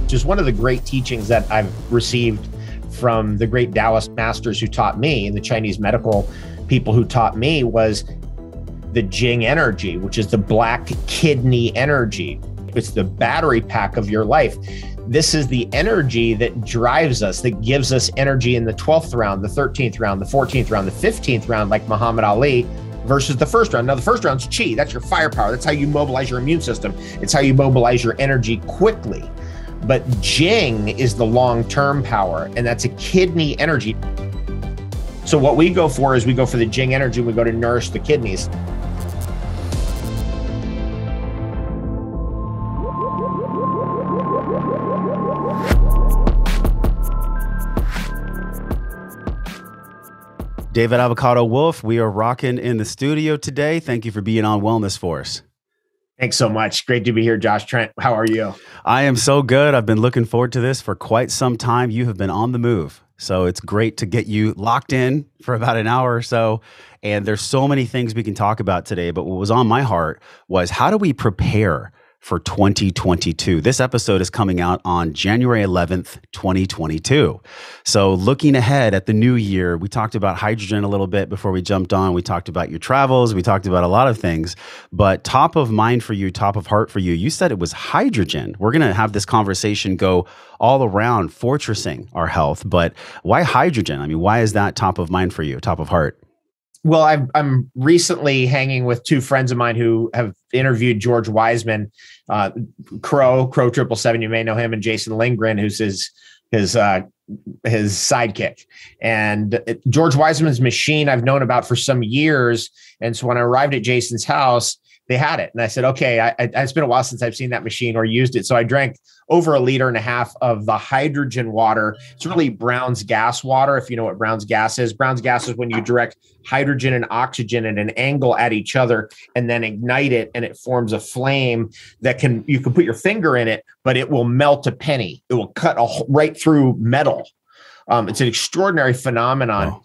Just one of the great teachings that I've received from the great Taoist masters who taught me and the Chinese medical people who taught me was the Jing energy, which is the black kidney energy. It's the battery pack of your life. This is the energy that drives us, that gives us energy in the 12th round, the 13th round, the 14th round, the 15th round, like Muhammad Ali, versus the first round. Now, the first round's chi. That's your firepower. That's how you mobilize your immune system. It's how you mobilize your energy quickly. But Jing is the long-term power, and that's a kidney energy. So what we go for is we go for the Jing energy. We go to nourish the kidneys. David Avocado Wolfe, we are rocking in the studio today. Thank you for being on Wellness Force. Thanks so much. Great to be here, Josh. Trent, how are you? I am so good. I've been looking forward to this for quite some time. You have been on the move. So it's great to get you locked in for about an hour or so. And there's so many things we can talk about today. But what was on my heart was, how do we prepare for 2022? This episode is coming out on January 11th, 2022. So looking ahead at the new year, we talked about hydrogen a little bit before we jumped on. We talked about your travels. We talked about a lot of things, but top of mind for you, top of heart for you, you said it was hydrogen. We're going to have this conversation go all around fortressing our health, but why hydrogen? I mean, why is that top of mind for you, top of heart? Well, I'm recently hanging with two friends of mine who have interviewed George Wiseman, Crow 777. You may know him, and Jason Lindgren, who's his sidekick. And George Wiseman's machine I've known about for some years. And so when I arrived at Jason's house, they had it. And I said, okay, it's been a while since I've seen that machine or used it. So I drank over 1.5 liters of the hydrogen water. It's really Brown's gas water, if you know what Brown's gas is. Brown's gas is when you direct hydrogen and oxygen at an angle at each other and then ignite it, and it forms a flame that you can put your finger in it, but it will melt a penny. It will cut right through metal. It's an extraordinary phenomenon. Wow.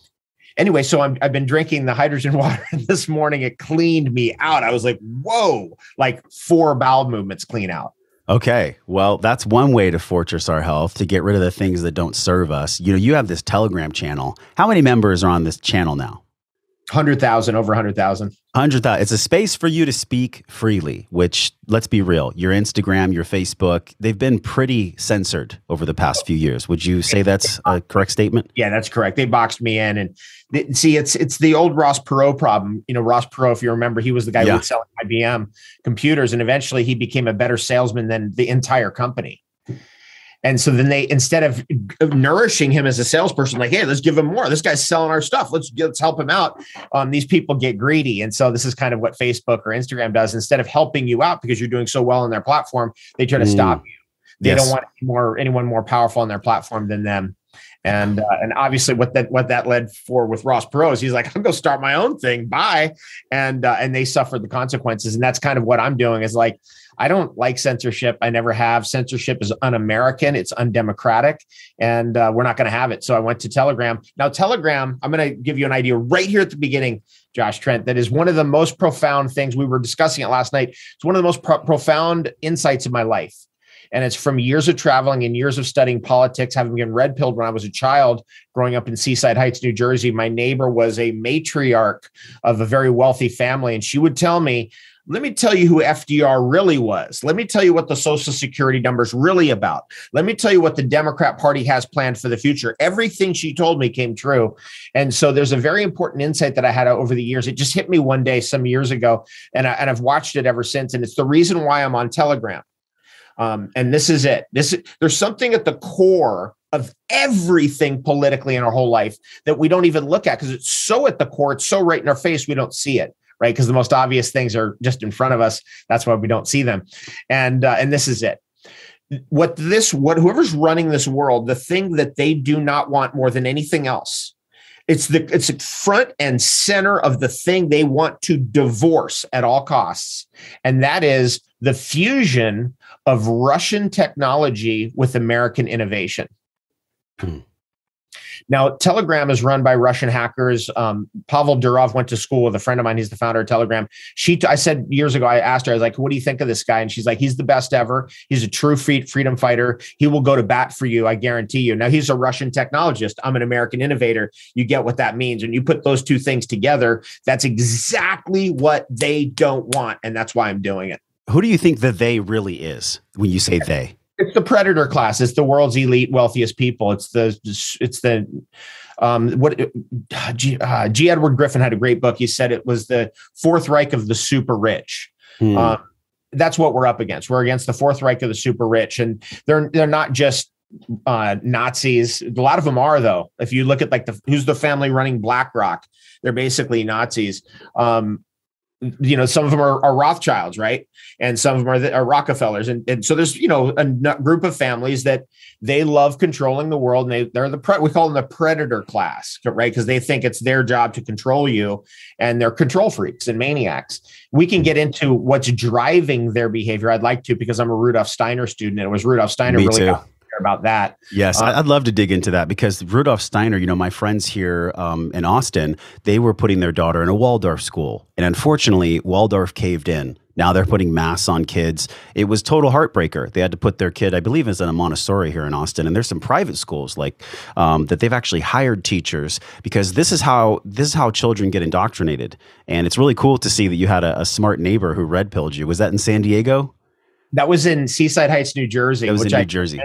Anyway, so I've been drinking the hydrogen water this morning. It cleaned me out. I was like, whoa, like 4 bowel movements clean out. Okay. Well, that's one way to fortress our health, to get rid of the things that don't serve us. You know, you have this Telegram channel. How many members are on this channel now? 100,000, over 100,000. 100,000. It's a space for you to speak freely, which, let's be real, your Instagram, your Facebook, they've been pretty censored over the past few years. Would you say that's a correct statement? Yeah, that's correct. They boxed me in. And see, it's the old Ross Perot problem. You know, Ross Perot, if you remember, he was the guy who was selling IBM computers, and eventually he became a better salesman than the entire company. And so then they, instead of nourishing him as a salesperson, like, hey, let's give him more. This guy's selling our stuff. Let's help him out. These people get greedy. And so this is kind of what Facebook or Instagram does. Instead of helping you out because you're doing so well on their platform, they try to stop you. They don't want anyone more powerful on their platform than them. And obviously what that led for with Ross Perot is he's like, I'm going to start my own thing. Bye. And they suffered the consequences. And that's kind of what I'm doing, is like, I don't like censorship. I never have. Censorship is un-American. It's undemocratic, and we're not going to have it. So I went to Telegram. Now, Telegram, I'm going to give you an idea right here at the beginning, Josh Trent, that is one of the most profound things. We were discussing it last night. It's one of the most profound insights of my life. And it's from years of traveling and years of studying politics, having been red-pilled when I was a child, growing up in Seaside Heights, New Jersey. My neighbor was a matriarch of a very wealthy family, and she would tell me, let me tell you who FDR really was. Let me tell you what the Social Security number's really about. Let me tell you what the Democrat Party has planned for the future. Everything she told me came true. And so there's a very important insight that I had over the years. It just hit me one day some years ago, and I've watched it ever since. And it's the reason why I'm on Telegram. And this is it. There's something at the core of everything politically in our whole life that we don't even look at because it's so at the core. It's so right in our face. We don't see it. Right? Because the most obvious things are just in front of us. That's why we don't see them. And this is it. Whoever's running this world, the thing that they do not want more than anything else, it's the front and center of the thing they want to divorce at all costs. And that is the fusion of Russian technology with American innovation. Now, Telegram is run by Russian hackers. Pavel Durov went to school with a friend of mine. He's the founder of Telegram. I said years ago, I asked her, I was like, what do you think of this guy? And she's like, he's the best ever. He's a true freedom fighter. He will go to bat for you. I guarantee you. Now, he's a Russian technologist. I'm an American innovator. You get what that means. And you put those two things together, that's exactly what they don't want. And that's why I'm doing it. Who do you think the they really is when you say they? It's the predator class. It's the world's elite, wealthiest people. G. Edward Griffin had a great book. He said it was the Fourth Reich of the super rich. That's what we're up against. We're against the Fourth Reich of the super rich, and they're not just Nazis. A lot of them are, though. If you look at who's the family running BlackRock, they're basically Nazis. Some of them are Rothschilds, right? And some of them are Rockefellers. And so there's, a group of families that they love controlling the world. And we call them the predator class, right? Because they think it's their job to control you, and they're control freaks and maniacs. We can get into what's driving their behavior. I'd like to, because I'm a Rudolf Steiner student, and it was Rudolf Steiner really got about that. Yes, I'd love to dig into that, because Rudolf Steiner, my friends here in Austin, they were putting their daughter in a Waldorf school. And unfortunately, Waldorf caved in. Now they're putting masks on kids. It was total heartbreaker. They had to put their kid, I believe, is in a Montessori here in Austin. And there's some private schools that they've actually hired teachers, because this is how children get indoctrinated. And it's really cool to see that you had a smart neighbor who red pilled you. Was that in San Diego? That was in Seaside Heights, New Jersey. That was in New Jersey.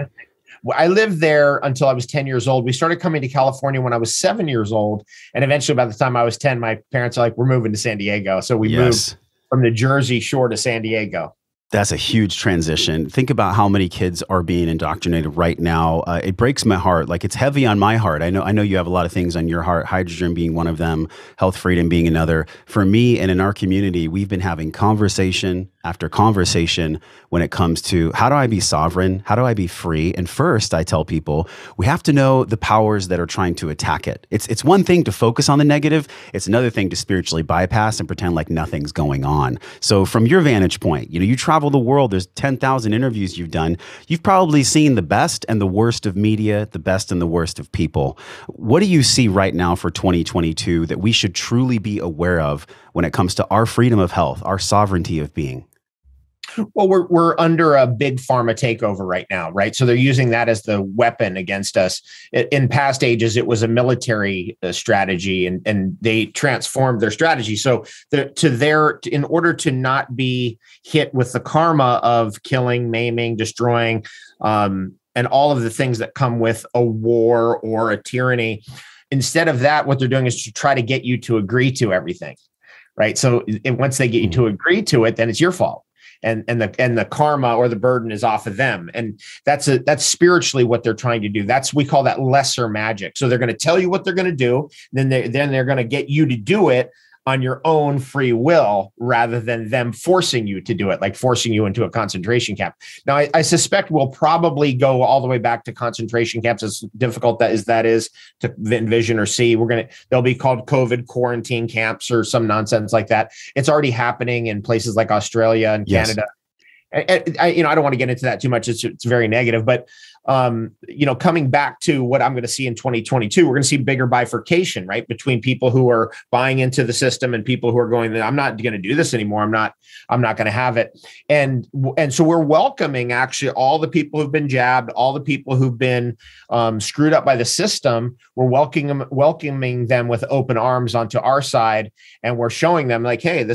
I lived there until I was 10 years old. We started coming to California when I was 7 years old. And eventually, by the time I was 10, my parents are like, we're moving to San Diego. So we moved from the Jersey Shore to San Diego. That's a huge transition. Think about how many kids are being indoctrinated right now. It breaks my heart. Like, it's heavy on my heart. I know you have a lot of things on your heart, hydrogen being one of them, health freedom being another. For me and in our community, we've been having conversation after conversation when it comes to how do I be sovereign? How do I be free? And first, I tell people, we have to know the powers that are trying to attack it. It's one thing to focus on the negative. It's another thing to spiritually bypass and pretend like nothing's going on. So from your vantage point, you travel the world. There's 10,000 interviews you've done. You've probably seen the best and the worst of media, the best and the worst of people. What do you see right now for 2022 that we should truly be aware of when it comes to our freedom of health, our sovereignty of being? Well, we're under a big pharma takeover right now, right? So they're using that as the weapon against us. In past ages, it was a military strategy, and they transformed their strategy. So in order to not be hit with the karma of killing, maiming, destroying, and all of the things that come with a war or a tyranny, instead of that, what they're doing is to try to get you to agree to everything, right? So once they get you to agree to it, then it's your fault. And the karma or the burden is off of them. And that's spiritually what they're trying to do. We call that lesser magic. So they're going to tell you what they're going to do. Then they're going to get you to do it on your own free will, rather than them forcing you to do it, like forcing you into a concentration camp. Now, I suspect we'll probably go all the way back to concentration camps, as difficult that is to envision or see. They'll be called COVID quarantine camps or some nonsense like that. It's already happening in places like Australia and Canada. I don't want to get into that too much. It's very negative, but coming back to what I'm going to see in 2022, we're going to see bigger bifurcation, right, between people who are buying into the system and people who are going, I'm not going to do this anymore. I'm not going to have it. And so we're welcoming actually all the people who've been jabbed, all the people who've been screwed up by the system. We're welcoming them with open arms onto our side. And we're showing them like, hey,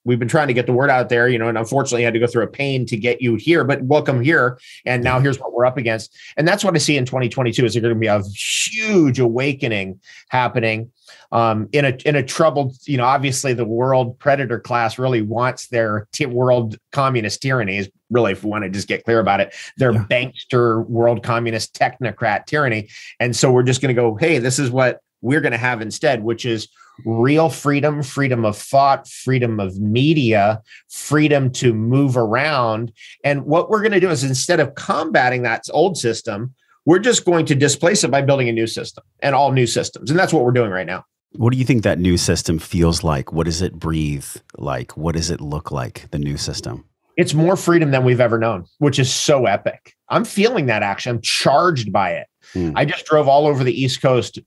we've been trying to get the word out there, and unfortunately had to go through a pain to get you here, but welcome here. And now here's what we're up against. And that's what I see in 2022 is there's going to be a huge awakening happening in a troubled, obviously the world predator class really wants their world communist tyranny, is really, if we want to just get clear about it, their bankster world communist technocrat tyranny. And so we're just going to go, hey, this is what we're going to have instead, which is real freedom, freedom of thought, freedom of media, freedom to move around. And what we're going to do is, instead of combating that old system, we're just going to displace it by building a new system and all new systems. And that's what we're doing right now. What do you think that new system feels like? What does it breathe like? What does it look like, the new system? It's more freedom than we've ever known, which is so epic. I'm feeling that, actually. I'm charged by it. I just drove all over the East Coast,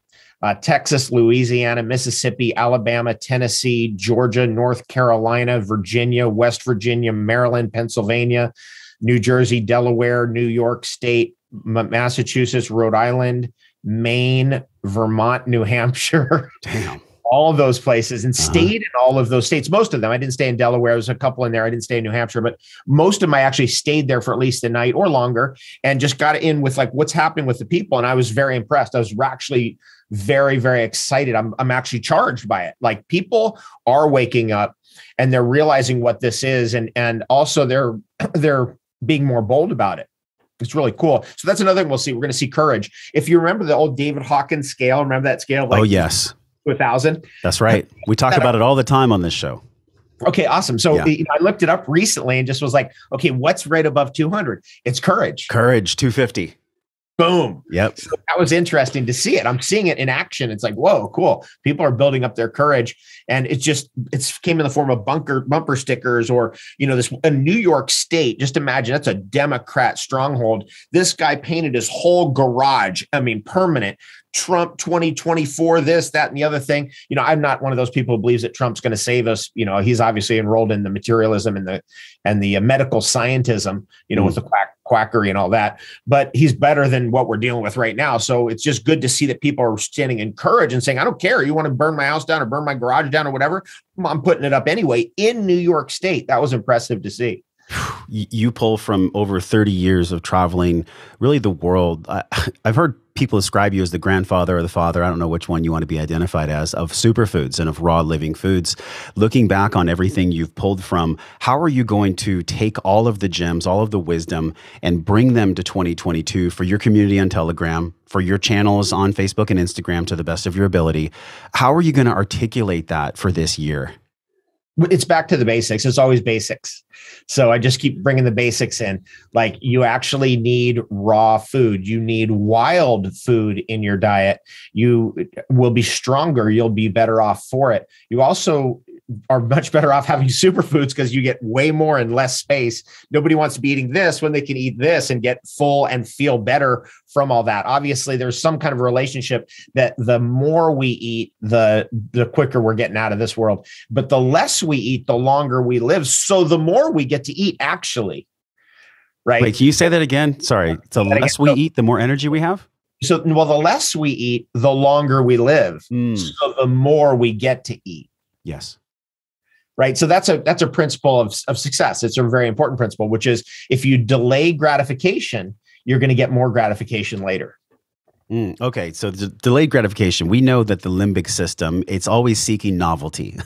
Texas, Louisiana, Mississippi, Alabama, Tennessee, Georgia, North Carolina, Virginia, West Virginia, Maryland, Pennsylvania, New Jersey, Delaware, New York State, Massachusetts, Rhode Island, Maine, Vermont, New Hampshire. Damn. All of those places, and stayed in all of those states. Most of them. I didn't stay in Delaware. There's a couple in there. I didn't stay in New Hampshire, but most of them I actually stayed there for at least a night or longer, and just got in with like what's happening with the people. And I was very impressed. I was actually very, very excited. I'm actually charged by it. Like, people are waking up and they're realizing what this is, and also they're being more bold about it. It's really cool. So that's another thing we'll see. We're going to see courage. If you remember the old David Hawkins scale, remember that scale? Like, oh, yes. 1,000. That's right. We talk about it all the time on this show. Okay, awesome. So I looked it up recently and just was like, okay, what's right above 200? It's courage. Courage, 250. Boom. Yep. So that was interesting to see it. I'm seeing it in action. It's like, whoa, cool. People are building up their courage. And it's came in the form of bumper stickers, or, a New York State. Just imagine, that's a Democrat stronghold. This guy painted his whole garage. I mean, permanent. Trump 2024, this, that, and the other thing. I'm not one of those people who believes that Trump's going to save us. He's obviously enrolled in the materialism and the medical scientism, with the quackery and all that. But he's better than what we're dealing with right now. So it's just good to see that people are standing in courage and saying, I don't care. You want to burn my house down or burn my garage down or whatever? I'm putting it up anyway in New York State. That was impressive to see. You pull from over 30 years of traveling, really the world. I've heard people describe you as the grandfather or the father, I don't know which one you want to be identified as, of superfoods and of raw living foods. Looking back on everything you've pulled from, how are you going to take all of the gems, all of the wisdom, and bring them to 2022 for your community on Telegram, for your channels on Facebook and Instagram to the best of your ability? How are you going to articulate that for this year? It's back to the basics. It's always basics. So I just keep bringing the basics in. Like, you actually need raw food. You need wild food in your diet. You will be stronger. You'll be better off for it. You also are much better off having superfoods because you get way more in less space. Nobody wants to be eating this when they can eat this and get full and feel better from all that. Obviously, there's some kind of relationship that the more we eat, the quicker we're getting out of this world. But the less we eat, the longer we live. So the more we get to eat, actually. Right? Wait, can you say that again? Sorry. So the less we eat, the more energy we have? So, well, the less we eat, the longer we live. So the more we get to eat. Yes. Right. So that's a principle of success. It's a very important principle, which is if you delay gratification, you're going to get more gratification later. Okay. So the delayed gratification, we know that the limbic system, it's always seeking novelty.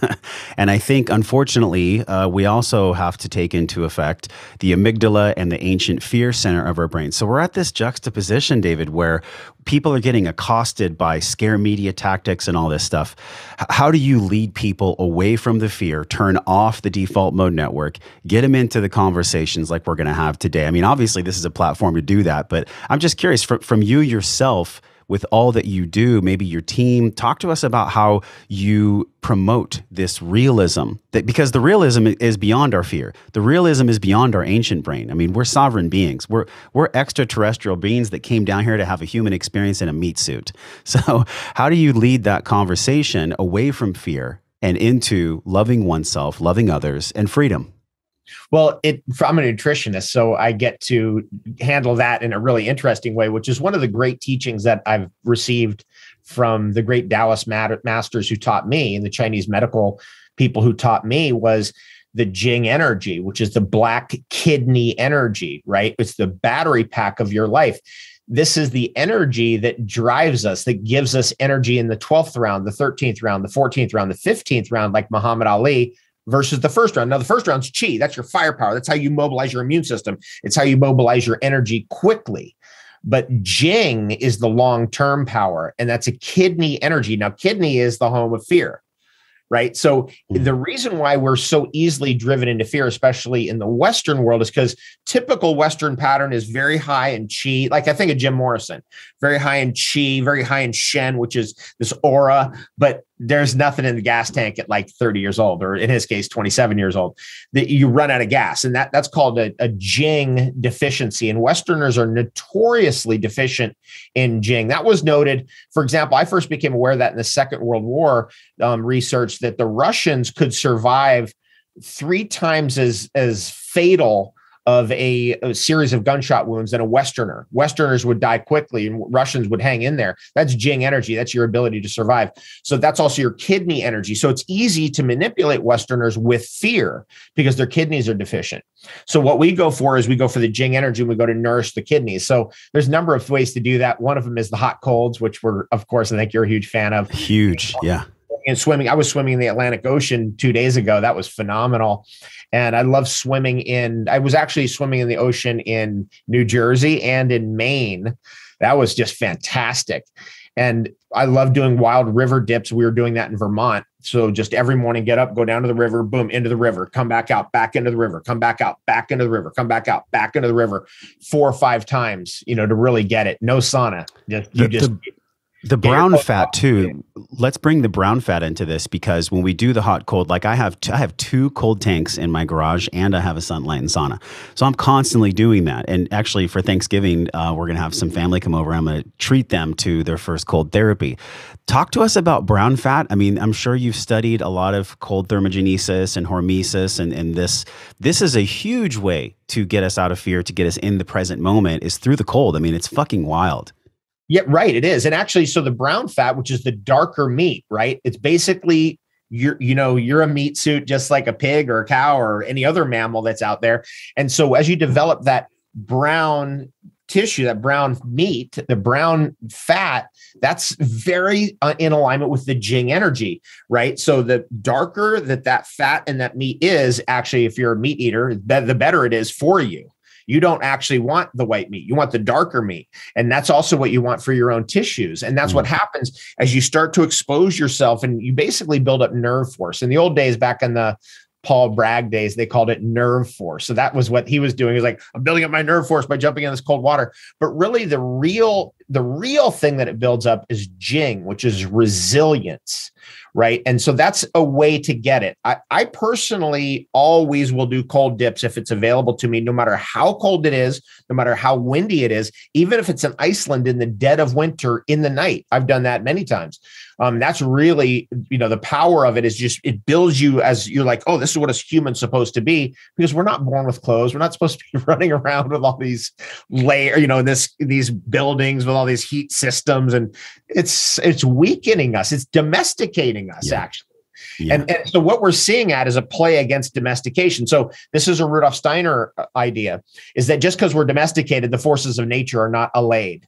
And I think, unfortunately, we also have to take into effect the amygdala and the ancient fear center of our brain. So we're at this juxtaposition, David, where people are getting accosted by scare media tactics and all this stuff. How do you lead people away from the fear, turn off the default mode network, get them into the conversations like we're going to have today? I mean, obviously, this is a platform to do that, but I'm just curious from you yourself, with all that you do, maybe your team, talk to us about how you promote this realism, because the realism is beyond our fear. The realism is beyond our ancient brain. I mean, we're sovereign beings. We're extraterrestrial beings that came down here to have a human experience in a meat suit. So how do you lead that conversation away from fear and into loving oneself, loving others, and freedom? Well, I'm a nutritionist, so I get to handle that in a really interesting way, which is one of the great teachings that I've received from the great Taoist masters who taught me, and the Chinese medical people who taught me, was the Jing energy, which is the black kidney energy, right? It's the battery pack of your life. This is the energy that drives us, that gives us energy in the 12th round, the 13th round, the 14th round, the 15th round, like Muhammad Ali, versus the first round. Now, the first round's chi. That's your firepower. That's how you mobilize your immune system. It's how you mobilize your energy quickly. But Jing is the long-term power, and that's a kidney energy. Now, kidney is the home of fear, right? So the reason why we're so easily driven into fear, especially in the Western world, is because typical Western pattern is very high in chi. Like, I think of Jim Morrison, very high in chi, very high in Shen, which is this aura. But there's nothing in the gas tank at like 30 years old, or in his case, 27 years old, that you run out of gas. And that's called a Jing deficiency. And Westerners are notoriously deficient in Jing. That was noted. For example, I first became aware of that in the Second World War research, that the Russians could survive 3 times as fatal of a series of gunshot wounds than a Westerner. Westerners would die quickly and Russians would hang in there. That's Jing energy. That's your ability to survive. So that's also your kidney energy. So it's easy to manipulate Westerners with fear because their kidneys are deficient. So what we go for is we go for the Jing energy and we go to nourish the kidneys. So there's a number of ways to do that. One of them is the hot colds, which we're, of course, I think you're a huge fan of. Huge. Yeah. And swimming. I was swimming in the Atlantic Ocean 2 days ago. That was phenomenal. And I love swimming I was actually swimming in the ocean in New Jersey and in Maine. That was just fantastic. And I love doing wild river dips. We were doing that in Vermont. So just every morning, get up, go down to the river, boom, into the river, come back out, back into the river, come back out, back into the river, come back out, back into the river 4 or 5 times, to really get it. No sauna. The brown fat too. Let's bring the brown fat into this, because when we do the hot cold, like I have 2 cold tanks in my garage and I have a sunlight and sauna. So I'm constantly doing that. And actually for Thanksgiving, we're going to have some family come over. I'm going to treat them to their first cold therapy. Talk to us about brown fat. I mean, I'm sure you've studied a lot of cold thermogenesis and hormesis, and this is a huge way to get us out of fear, to get us in the present moment, is through the cold. I mean, it's fucking wild. Yeah, right. It is. And actually, so the brown fat, which is the darker meat, right? It's basically, you're a meat suit, just like a pig or a cow or any other mammal that's out there. And so as you develop that brown tissue, that brown meat, the brown fat, that's very in alignment with the Jing energy, right? So the darker that fat and that meat is, actually, if you're a meat eater, the better it is for you. You don't actually want the white meat. You want the darker meat. And that's also what you want for your own tissues. And that's what happens as you start to expose yourself, and you basically build up nerve force. In the old days, back in the Paul Bragg days, they called it nerve force. So that was what he was doing. He was like, I'm building up my nerve force by jumping in this cold water. But really the real thing that it builds up is Jing, which is resilience. Right. And so that's a way to get it. I personally always will do cold dips if it's available to me, no matter how cold it is, no matter how windy it is, even if it's in Iceland in the dead of winter in the night. I've done that many times. That's really, the power of it is just, it builds you as you're like, oh, this is what a human's supposed to be, because we're not born with clothes. We're not supposed to be running around with all these these buildings with all these heat systems. And it's weakening us. It's domesticating us, actually. Yeah. And so what we're seeing is a play against domestication. So this is a Rudolf Steiner idea, is that just because we're domesticated, the forces of nature are not allayed.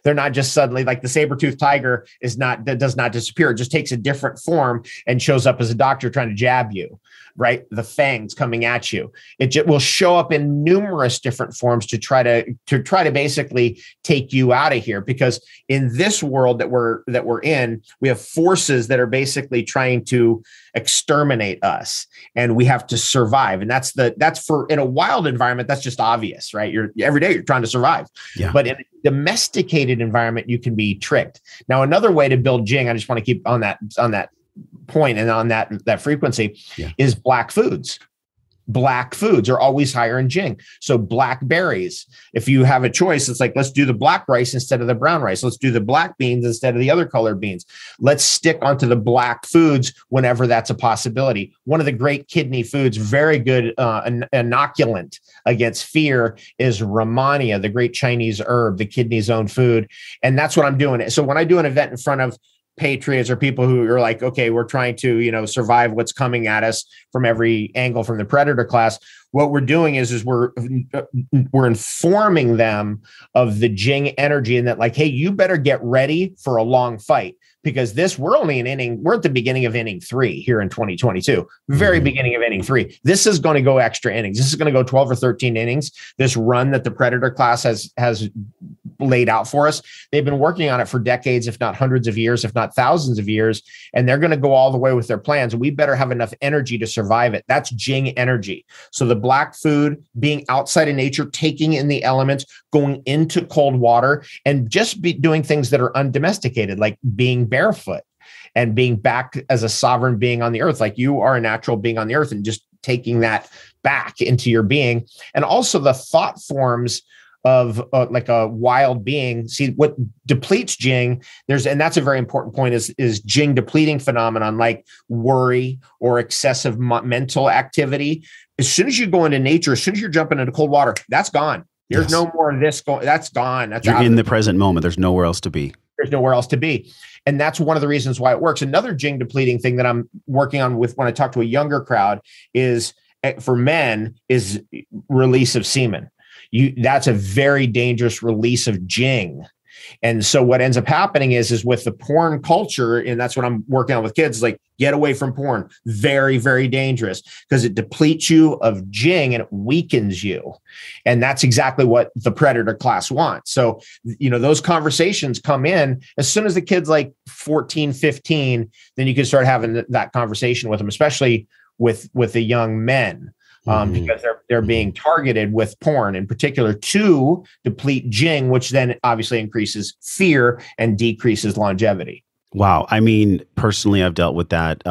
They're not just suddenly, like the saber-toothed tiger does not disappear. It just takes a different form and shows up as a doctor trying to jab you, right? The fangs coming at you. It will show up in numerous different forms to try to basically take you out of here. Because in this world that we're in, we have forces that are basically trying to exterminate us, and we have to survive. And that's for, in a wild environment, that's just obvious, right? Every day you're trying to survive. Yeah. But in a domesticated environment, you can be tricked. Now, another way to build Jing, I just want to keep on that point and on that frequency, is black foods. Black foods are always higher in Jing. So blackberries, if you have a choice, it's like, let's do the black rice instead of the brown rice. Let's do the black beans instead of the other colored beans. Let's stick onto the black foods whenever that's a possibility. One of the great kidney foods, very good inoculant against fear, is Rhamania, the great Chinese herb, the kidney's own food. And that's what I'm doing. So when I do an event in front of patriots or people who are like, okay, we're trying to, survive what's coming at us from every angle from the predator class, what we're doing is we're informing them of the Jing energy, and that, like, hey, you better get ready for a long fight, because we're at the beginning of inning 3 here in 2022, very beginning of inning 3. This is going to go extra innings. This is going to go 12 or 13 innings. This run that the predator class has laid out for us, they've been working on it for decades, if not hundreds of years, if not thousands of years. And they're going to go all the way with their plans. We better have enough energy to survive it. That's Jing energy. So the black food, being outside of nature, taking in the elements, going into cold water, and just doing things that are undomesticated, like being barefoot. and being back as a sovereign being on the earth. Like you are a natural being on the earth, and just taking that back into your being. And also the thought forms of like a wild being. See, what depletes Jing, and that's a very important point, is Jing depleting phenomenon like worry or excessive mental activity. As soon as you go into nature, as soon as you're jumping into cold water, that's gone. There's no more of this going. That's gone. That's You're in the present moment. There's nowhere else to be. There's nowhere else to be. And that's one of the reasons why it works. Another Jing depleting thing that I'm working on with when I talk to a younger crowd is, for men, is release of semen. That's a very dangerous release of Jing. And so what ends up happening is with the porn culture, and that's what I'm working on with kids, like get away from porn. Very, very dangerous, because it depletes you of Jing and it weakens you. And that's exactly what the predator class wants. So, those conversations come in as soon as the kid's like 14, 15, then you can start having that conversation with them, especially with the young men. Because they're being targeted with porn in particular to deplete Jing, which then obviously increases fear and decreases longevity. Wow. I mean, personally, I've dealt with that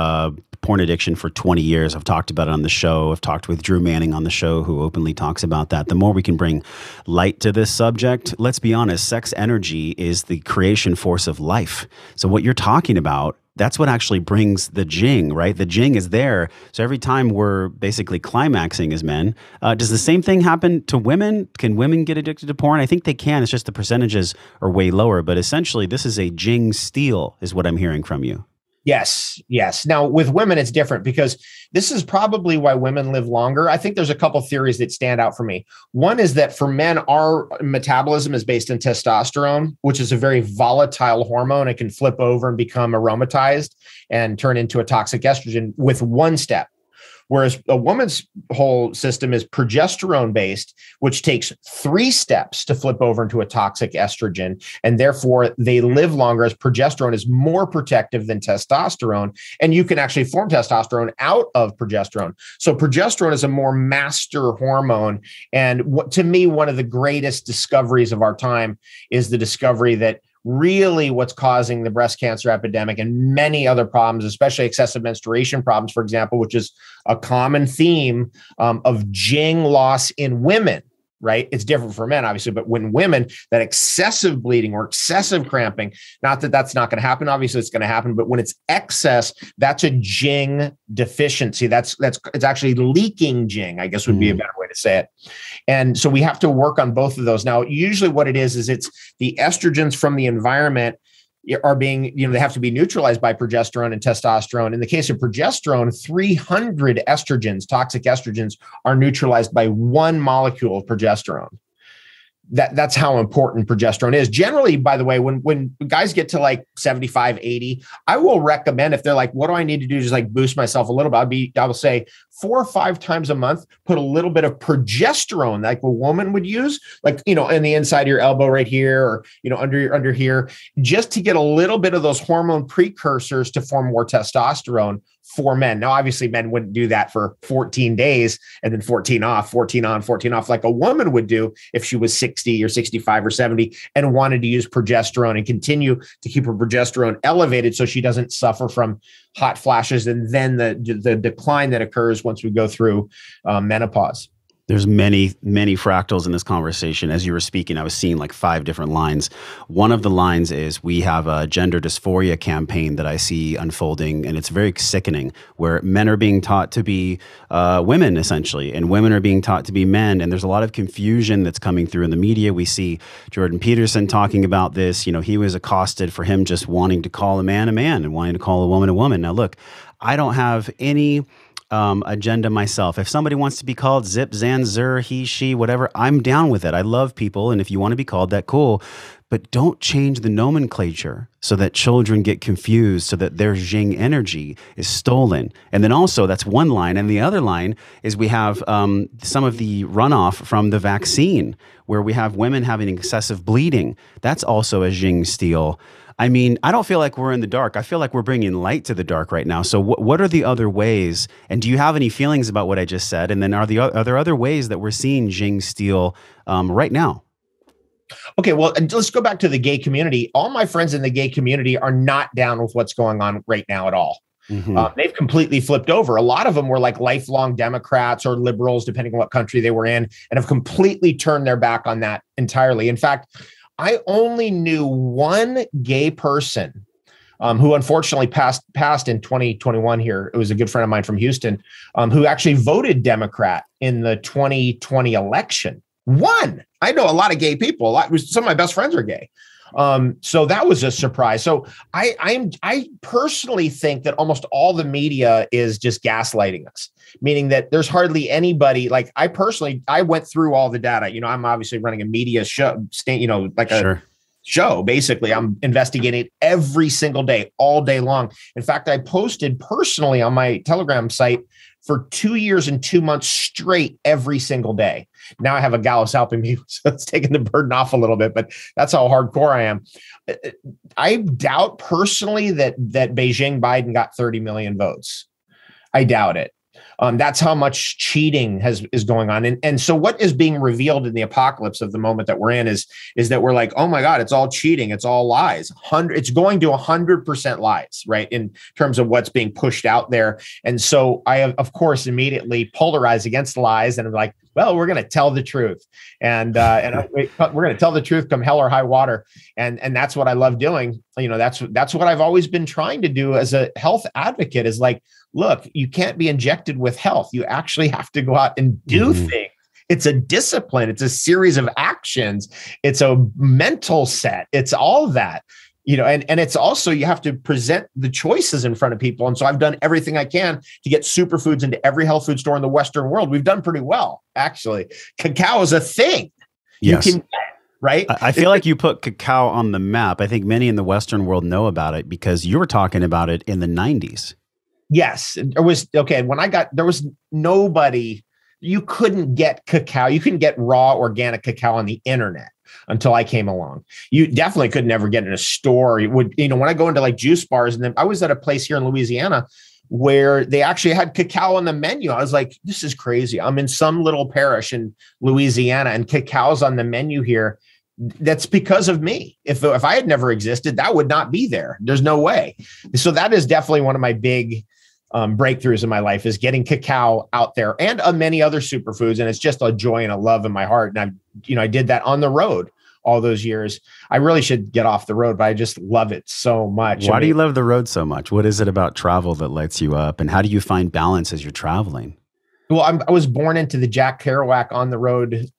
porn addiction for 20 years. I've talked about it on the show. I've talked with Drew Manning on the show, who openly talks about that. The more we can bring light to this subject, let's be honest, sex energy is the creation force of life. So what you're talking about, that's what actually brings the Jing, right? The Jing is there. So every time we're basically climaxing as men, does the same thing happen to women? Can women get addicted to porn? I think they can. It's just the percentages are way lower. But essentially, this is a Jing steal, is what I'm hearing from you. Yes. Now, with women, it's different, because this is probably why women live longer. I think there's a couple theories that stand out for me. One is that for men, our metabolism is based in testosterone, which is a very volatile hormone. It can flip over and become aromatized and turn into a toxic estrogen with one step. Whereas a woman's whole system is progesterone based, which takes 3 steps to flip over into a toxic estrogen. And therefore they live longer, as progesterone is more protective than testosterone. And you can actually form testosterone out of progesterone. So progesterone is a more master hormone. And to me, one of the greatest discoveries of our time is the discovery that really what's causing the breast cancer epidemic and many other problems, especially excessive menstruation problems, for example, which is a common theme of Jing loss in women, right? It's different for men, obviously, but when women, that excessive bleeding or excessive cramping, not that that's not going to happen. Obviously it's going to happen, but when it's excess, that's a Jing deficiency. It's actually leaking Jing, I guess would be a better way to say it. And so we have to work on both of those. Now, usually what it is it's the estrogens from the environment are being, they have to be neutralized by progesterone and testosterone. In the case of progesterone, 300 estrogens, toxic estrogens, are neutralized by one molecule of progesterone. That's how important progesterone is. Generally, by the way, when guys get to like 75, 80, I will recommend, if they're like, what do I need to do to just like boost myself a little bit? I will say 4 or 5 times a month, put a little bit of progesterone like a woman would use, like, in the inside of your elbow right here, or, under here, just to get a little bit of those hormone precursors to form more testosterone for men. Now, obviously men wouldn't do that for 14 days and then 14 off, 14 on, 14 off, like a woman would do if she was 60 or 65 or 70 and wanted to use progesterone and continue to keep her progesterone elevated so she doesn't suffer from hot flashes and then the decline that occurs once we go through menopause. There's many, many fractals in this conversation. As you were speaking, I was seeing like 5 different lines. One of the lines is we have a gender dysphoria campaign that I see unfolding, and it's very sickening, where men are being taught to be women, essentially, and women are being taught to be men. And there's a lot of confusion that's coming through in the media. We see Jordan Peterson talking about this. He was accosted for him just wanting to call a man and wanting to call a woman a woman. Now, look, I don't have any agenda myself. If somebody wants to be called zip, zan, zer, he, she, whatever, I'm down with it. I love people. And if you want to be called that, cool. But don't change the nomenclature so that children get confused, so that their Jing energy is stolen. And then also, that's one line. And the other line is we have some of the runoff from the vaccine, where we have women having excessive bleeding. That's also a Jing steal. I mean, I don't feel like we're in the dark. I feel like we're bringing light to the dark right now. So what are the other ways? And do you have any feelings about what I just said? And then are there other ways that we're seeing Jing steal right now? Okay, well, and let's go back to the gay community. All my friends in the gay community are not down with what's going on right now at all. They've completely flipped over. A lot of them were like lifelong Democrats or liberals, depending on what country they were in, and have completely turned their back on that entirely. In fact, I only knew one gay person who unfortunately passed in 2021 here. It was a good friend of mine from Houston who actually voted Democrat in the 2020 election. One. I know a lot of gay people. Some of my best friends are gay. So that was a surprise. So I personally think that almost all the media is just gaslighting us, meaning that there's hardly anybody. Like I went through all the data. I'm obviously running a media show, a show. Basically, I'm investigating it every single day, all day long. In fact, I posted personally on my Telegram site for 2 years and 2 months straight every single day. Now I have a gal who's helping me, so it's taking the burden off a little bit, but that's how hardcore I am. I doubt personally that Beijing Biden got 30 million votes. I doubt it. That's how much cheating is going on. And so what is being revealed in the apocalypse of the moment that we're in is that we're like, oh my God, it's all cheating. It's all lies. It's going to 100% lies, right? In terms of what's being pushed out there. And so I, of course, immediately polarize against lies. And I'm like, well, we're going to tell the truth. And we're going to tell the truth come hell or high water. And that's what I love doing. That's what I've always been trying to do as a health advocate is like, look, you can't be injected with health. You actually have to go out and do things. It's a discipline. It's a series of actions. It's a mental set. It's all that, and it's also, you have to present the choices in front of people. And so I've done everything I can to get superfoods into every health food store in the Western world. We've done pretty well, actually. Cacao is a thing. Yes. You can, right? I feel like you put cacao on the map. I think many in the Western world know about it because you were talking about it in the 90s. Yes, there was there was nobody, you couldn't get cacao. You couldn't get raw organic cacao on the internet until I came along. You definitely could never get in a store. You would, when I go into like juice bars, and then I was at a place here in Louisiana where they actually had cacao on the menu. I was like, this is crazy. I'm in some little parish in Louisiana and cacao's on the menu here. That's because of me. If I had never existed, that would not be there. There's no way. So that is definitely one of my big breakthroughs in my life is getting cacao out there and many other superfoods. And it's just a joy and a love in my heart. And I did that on the road all those years. I really should get off the road, but I just love it so much. Why do you love the road so much? What is it about travel that lights you up? And how do you find balance as you're traveling? Well, I was born into the Jack Kerouac on the road,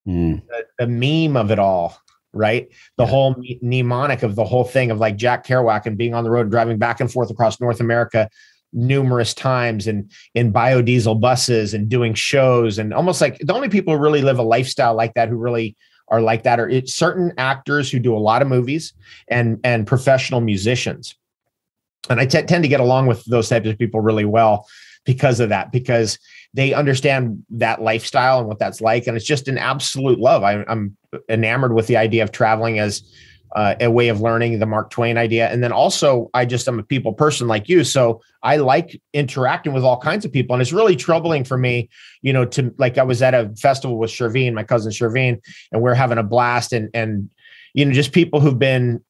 the meme of it all. Right. The whole mnemonic of the whole thing of like Jack Kerouac and being on the road, and driving back and forth across North America numerous times and in biodiesel buses and doing shows. And almost like the only people who really live a lifestyle like that, who really are like that, are certain actors who do a lot of movies and professional musicians. And I tend to get along with those types of people really well because of that, because they understand that lifestyle and what that's like. And it's just an absolute love. I'm enamored with the idea of traveling as a way of learning, the Mark Twain idea. And then also I'm a people person like you. So I like interacting with all kinds of people. And it's really troubling for me, I was at a festival with Shervine, my cousin Shervine, and we're having a blast and just people who've been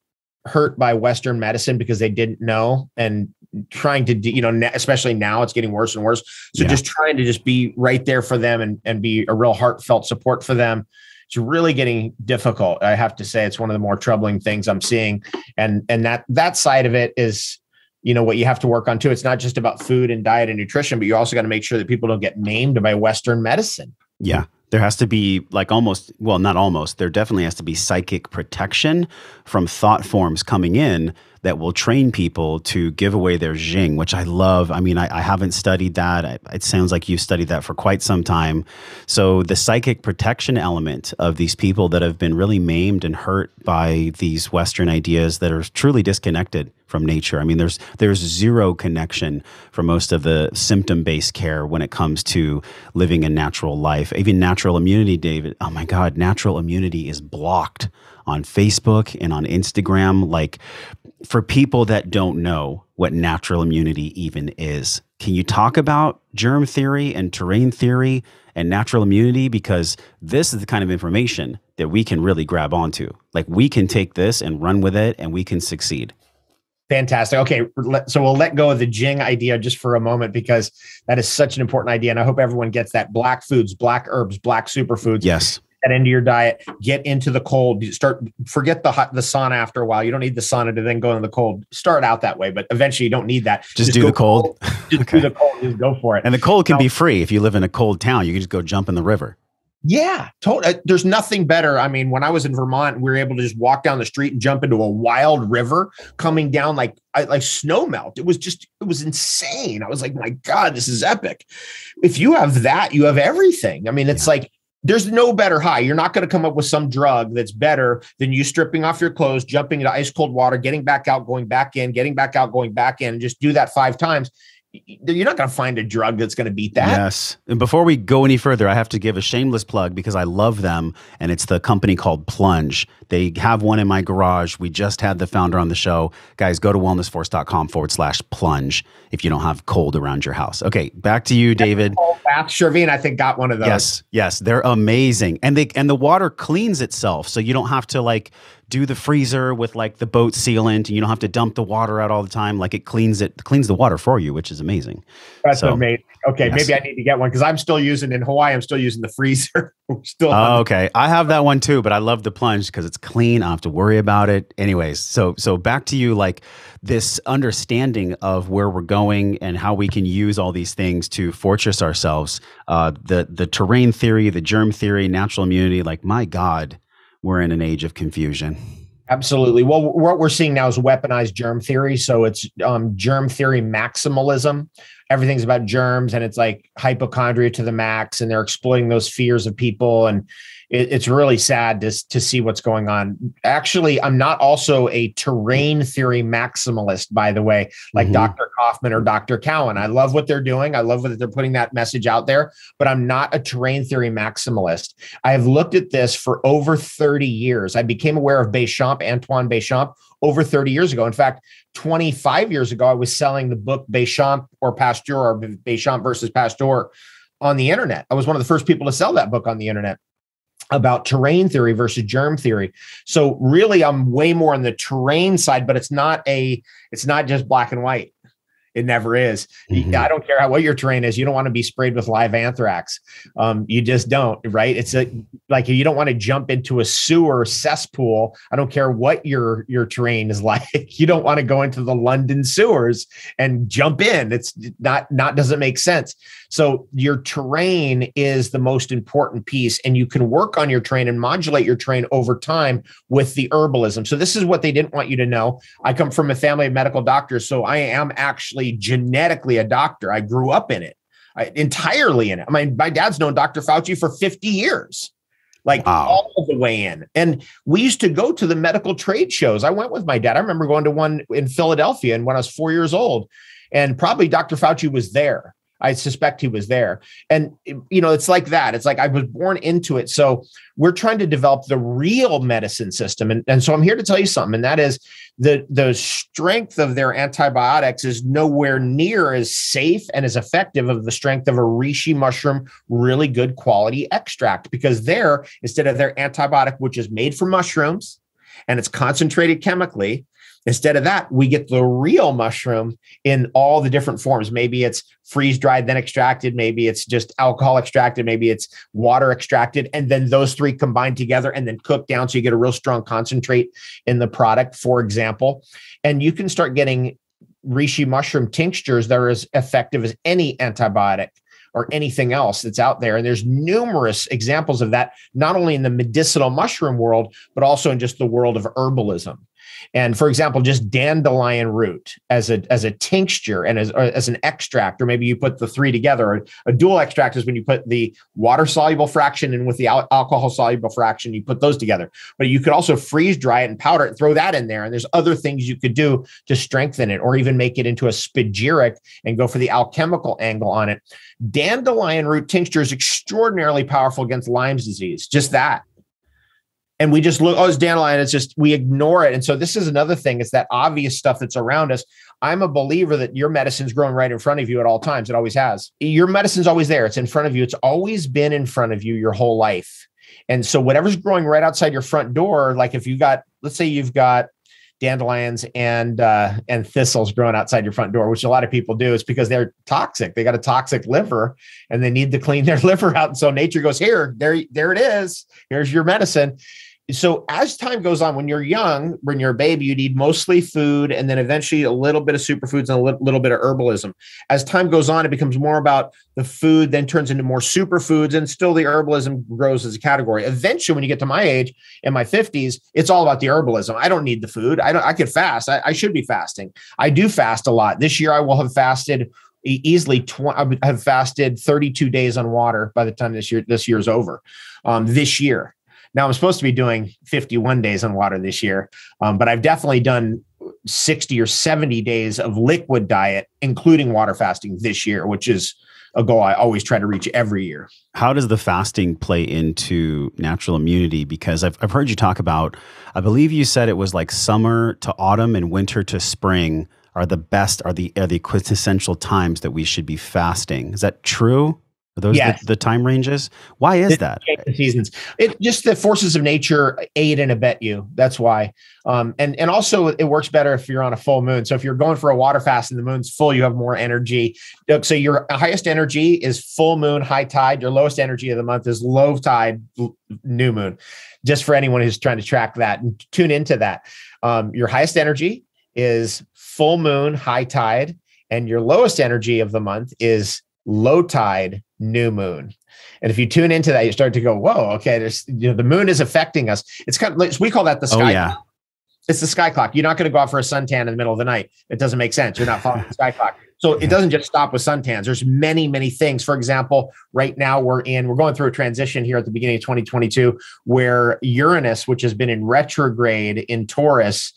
hurt by Western medicine because they didn't know, and trying to, especially now it's getting worse and worse. So just trying to just be right there for them and be a real heartfelt support for them. It's really getting difficult. I have to say it's one of the more troubling things I'm seeing. And that side of it is, what you have to work on too. It's not just about food and diet and nutrition, but you also got to make sure that people don't get maimed by Western medicine. Yeah. There has to be there definitely has to be psychic protection from thought forms coming in that will train people to give away their Jing, which I love. I mean, I haven't studied that. It sounds like you've studied that for quite some time. So the psychic protection element of these people that have been really maimed and hurt by these Western ideas that are truly disconnected from nature. I mean, there's zero connection for most of the symptom-based care when it comes to living a natural life. Even natural immunity, David. Oh my God, natural immunity is blocked on Facebook and on Instagram. Like, for people that don't know what natural immunity even is, can you talk about germ theory and terrain theory and natural immunity? Because this is the kind of information that we can really grab onto. Like, we can take this and run with it, and we can succeed. Fantastic. Okay, so we'll let go of the Jing idea just for a moment, because that is such an important idea. And I hope everyone gets that. Black foods, black herbs, black superfoods. Yes. That into your diet. Get into the cold. Forget the sauna after a while. You don't need the sauna to then go in the cold. Start out that way, but eventually you don't need that. Just do the cold. Just do the cold. Just go for it. And the cold can be free. If you live in a cold town, you can just go jump in the river. Yeah, totally. There's nothing better. I mean, when I was in Vermont, we were able to just walk down the street and jump into a wild river coming down like snow melt. It was insane. I was like, my God, this is epic. If you have that, you have everything. I mean, it's like, there's no better high. You're not going to come up with some drug that's better than you stripping off your clothes, jumping into ice cold water, getting back out, going back in, getting back out, going back in, and just do that 5 times. You're not going to find a drug that's going to beat that. Yes. And before we go any further, I have to give a shameless plug because I love them. And it's the company called Plunge. They have one in my garage. We just had the founder on the show. Guys, go to wellnessforce.com/plunge if you don't have cold around your house. Okay, back to you, David. Shervine, I think, got one of those. Yes. They're amazing. And the water cleans itself. So you don't have to do the freezer with the boat sealant, and you don't have to dump the water out all the time. It cleans the water for you, which is amazing. That's amazing. Okay, yes. Maybe I need to get one, because I'm still using in Hawaii. I'm still using the freezer. Okay, I have that one too, but I love the Plunge because it's clean. I don't have to worry about it. Anyways, so back to you, this understanding of where we're going and how we can use all these things to fortress ourselves. The terrain theory, the germ theory, natural immunity. My God, we're in an age of confusion. Absolutely. Well, what we're seeing now is weaponized germ theory. So it's germ theory maximalism. Everything's about germs, and it's like hypochondria to the max, and they're exploiting those fears of people. And it's really sad to see what's going on. Actually, I'm not also a terrain theory maximalist, by the way, like Dr. Kaufman or Dr. Cowan. I love what they're doing. I love that they're putting that message out there, but I'm not a terrain theory maximalist. I have looked at this for over 30 years. I became aware of Antoine Béchamp, over 30 years ago. In fact, 25 years ago, I was selling the book Béchamp or Pasteur, or Béchamp versus Pasteur, on the internet. I was one of the first people to sell that book on the internet, about terrain theory versus germ theory. So really, I'm way more on the terrain side, but it's not just black and white. It never is. I don't care what your terrain is. You don't want to be sprayed with live anthrax. You just don't, right? It's like you don't want to jump into a sewer cesspool. I don't care what your terrain is like. You don't want to go into the London sewers and jump in. It's not doesn't make sense. So your terrain is the most important piece, and you can work on your terrain and modulate your terrain over time with the herbalism. So this is what they didn't want you to know. I come from a family of medical doctors, so I am actually genetically a doctor. I grew up in it, entirely in it. I mean, my dad's known Dr. Fauci for 50 years, all the way in. And we used to go to the medical trade shows. I went with my dad. I remember going to one in Philadelphia, and when I was 4 years old, and probably Dr. Fauci was there. I suspect he was there. And, it's like that. It's like I was born into it. So we're trying to develop the real medicine system. And so I'm here to tell you something, and that is the strength of their antibiotics is nowhere near as safe and as effective of the strength of a reishi mushroom, really good quality extract, because there, instead of their antibiotic, which is made from mushrooms and it's concentrated chemically, instead of that, we get the real mushroom in all the different forms. Maybe it's freeze-dried, then extracted. Maybe it's just alcohol extracted. Maybe it's water extracted. And then those three combined together and then cooked down, so you get a real strong concentrate in the product, for example. And you can start getting reishi mushroom tinctures that are as effective as any antibiotic or anything else that's out there. And there's numerous examples of that, not only in the medicinal mushroom world, but also in just the world of herbalism. And for example, just dandelion root as a tincture and as an extract, or maybe you put the three together. A dual extract is when you put the water soluble fraction and with the alcohol soluble fraction, you put those together. But you could also freeze dry it and powder it, throw that in there. And there's other things you could do to strengthen it, or even make it into a spagyric and go for the alchemical angle on it. Dandelion root tincture is extraordinarily powerful against Lyme's disease. Just that. And we just look, oh, it's dandelion. It's just, we ignore it. And so this is another thing. It's that obvious stuff that's around us. I'm a believer that your medicine's growing right in front of you at all times. It always has. Your medicine's always there. It's in front of you. It's always been in front of you your whole life. And so whatever's growing right outside your front door, like if you got, let's say you've got dandelions and thistles growing outside your front door, which a lot of people do, it's because they're toxic. They got a toxic liver and they need to clean their liver out. And so nature goes, there it is. Here's your medicine. So as time goes on, when you're young, when you're a baby, you need mostly food and then eventually a little bit of superfoods and a little bit of herbalism. As time goes on, it becomes more about the food, then turns into more superfoods, and still the herbalism grows as a category. Eventually, when you get to my age, in my 50s, it's all about the herbalism. I don't need the food. I could fast. I should be fasting. I do fast a lot. This year, I will have fasted easily. I have fasted 32 days on water by the time this year's over. This year. Now I'm supposed to be doing 51 days on water this year, but I've definitely done 60 or 70 days of liquid diet, including water fasting this year, which is a goal I always try to reach every year. How does the fasting play into natural immunity? Because I've heard you talk about, I believe you said it was like summer to autumn and winter to spring are the best, are the quintessential times that we should be fasting. Is that true? Are those the time ranges? Why is that? Seasons. It just the forces of nature aid and abet you. That's why. And also it works better if you're on a full moon. So if you're going for a water fast and the moon's full, you have more energy. So your highest energy is full moon, high tide. Your lowest energy of the month is low tide, new moon. Just for anyone who's trying to track that and tune into that. Your highest energy is full moon, high tide, and your lowest energy of the month is low tide, new moon. And if you tune into that, you start to go, whoa, okay, there's, the moon is affecting us. It's kind of like, we call that the sky clock. It's the sky clock. You're not going to go out for a suntan in the middle of the night. It doesn't make sense. You're not following the sky clock. So it doesn't just stop with suntans. There's many, many things. For example, right now we're going through a transition here at the beginning of 2022 where Uranus, which has been in retrograde in Taurus,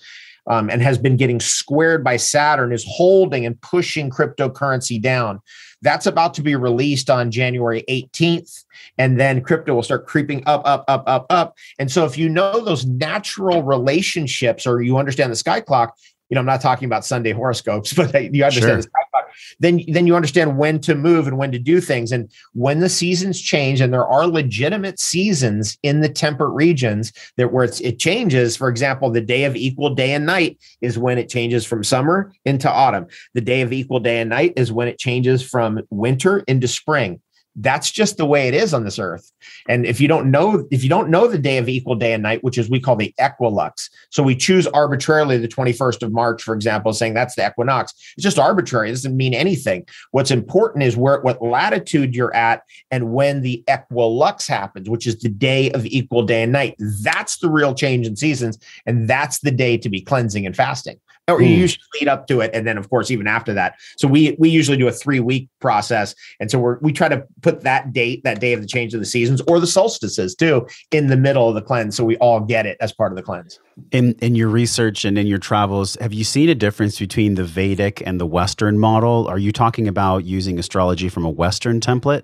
and has been getting squared by Saturn, is holding and pushing cryptocurrency down. That's about to be released on January 18th. And then crypto will start creeping up, up, up, up, up. And so if you know those natural relationships, or you understand the sky clock, I'm not talking about Sunday horoscopes, but you understand the sky clock, then you understand when to move and when to do things. And when the seasons change, and there are legitimate seasons in the temperate regions where it changes. For example, the day of equal day and night is when it changes from summer into autumn. The day of equal day and night is when it changes from winter into spring. That's just the way it is on this earth. And if you don't know the day of equal day and night, which is we call the equilux. So we choose arbitrarily the 21st of March, for example, saying that's the equinox. It's just arbitrary. It doesn't mean anything. What's important is what latitude you're at and when the equilux happens, which is the day of equal day and night. That's the real change in seasons. And that's the day to be cleansing and fasting. Or you usually lead up to it. And then, of course, even after that. So we usually do a 3-week process. And so we try to put that day of the change of the seasons, or the solstices too, in the middle of the cleanse. So we all get it as part of the cleanse. In your research and in your travels, have you seen a difference between the Vedic and the Western model? Are you talking about using astrology from a Western template?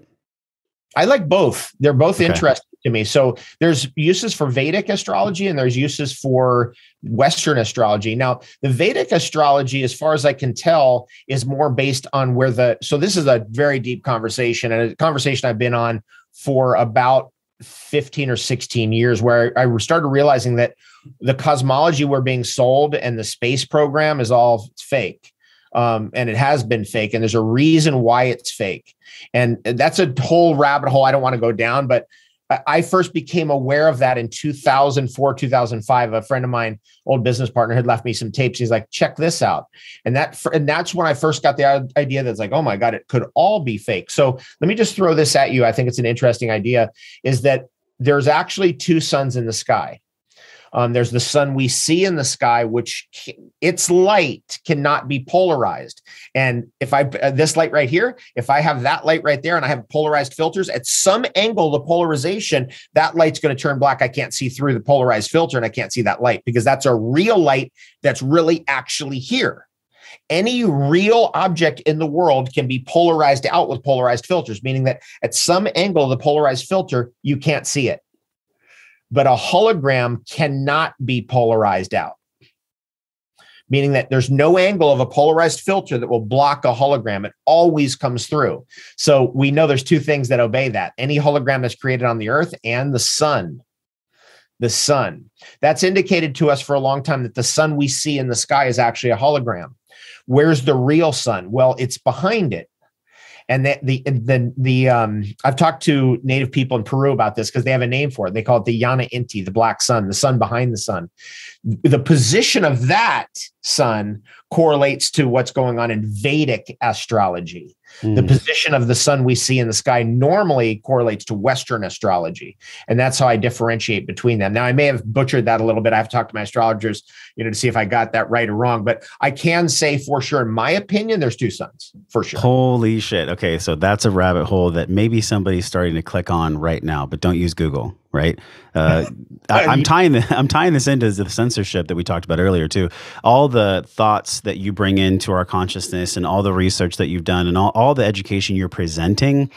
I like both. They're both interesting to me. So there's uses for Vedic astrology and there's uses for Western astrology. Now, the Vedic astrology, as far as I can tell, is more based on so this is a very deep conversation, and a conversation I've been on for about 15 or 16 years, where I started realizing that the cosmology we're being sold and the space program is all fake. And it has been fake. And there's a reason why it's fake. And that's a whole rabbit hole I don't want to go down. But I first became aware of that in 2004, 2005. A friend of mine, old business partner, had left me some tapes. He's like, check this out. And that's when I first got the idea that's like, oh my God, it could all be fake. So let me just throw this at you. I think it's an interesting idea, is that there's actually two suns in the sky. There's the sun we see in the sky, which its light cannot be polarized. And if this light right here, if I have that light right there and I have polarized filters, at some angle, the polarization, that light's going to turn black. I can't see through the polarized filter and I can't see that light because that's a real light that's really actually here. Any real object in the world can be polarized out with polarized filters, meaning that at some angle of the polarized filter, you can't see it. but a hologram cannot be polarized out, meaning that there's no angle of a polarized filter that will block a hologram. It always comes through. So we know there's two things that obey that. Any hologram that's created on the earth and the sun. The sun. That's indicated to us for a long time that the sun we see in the sky is actually a hologram. Where's the real sun? Well, it's behind it. And I've talked to native people in Peru about this because they have a name for it. They call it the Yana Inti, the black sun, the sun behind the sun. The position of that sun correlates to what's going on in Vedic astrology. The position of the sun we see in the sky normally correlates to Western astrology. And that's how I differentiate between them. Now, I may have butchered that a little bit. I have to talk to my astrologers, to see if I got that right or wrong. But I can say for sure, in my opinion, there's two suns, for sure. Holy shit. Okay, so that's a rabbit hole that maybe somebody's starting to click on right now, but don't use Google, right? I'm tying this into the censorship that we talked about earlier too. All the thoughts that you bring into our consciousness and all the research that you've done and all the education you're presenting,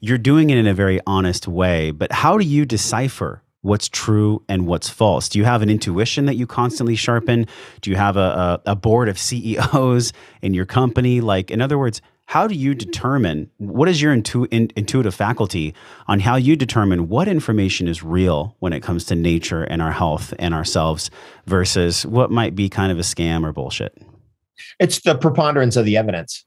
you're doing it in a very honest way. But how do you decipher what's true and what's false? Do you have an intuition that you constantly sharpen? Do you have a board of CEOs in your company? Like, in other words, how do you determine, what is your intuitive faculty on how you determine what information is real when it comes to nature and our health and ourselves versus what might be kind of a scam or bullshit? It's the preponderance of the evidence.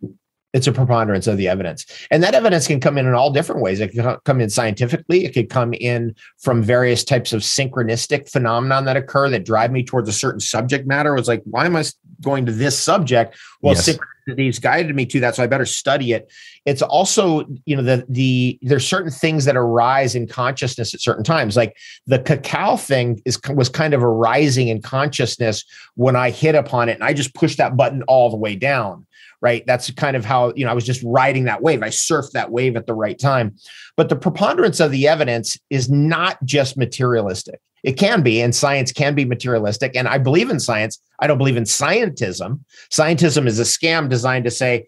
It's a preponderance of the evidence. And that evidence can come in all different ways. It can come in scientifically. It could come in from various types of synchronistic phenomenon that occur that drive me towards a certain subject matter. It was like, why am I going to this subject? Well, yes. Synchronicities guided me to that, so I better study it. It's also, there's certain things that arise in consciousness at certain times. Like the cacao thing was kind of arising in consciousness when I hit upon it, and I just pushed that button all the way down. Right. That's kind of how, I was just riding that wave. I surfed that wave at the right time. But the preponderance of the evidence is not just materialistic. It can be, and science can be materialistic. And I believe in science. I don't believe in scientism. Scientism is a scam designed to say,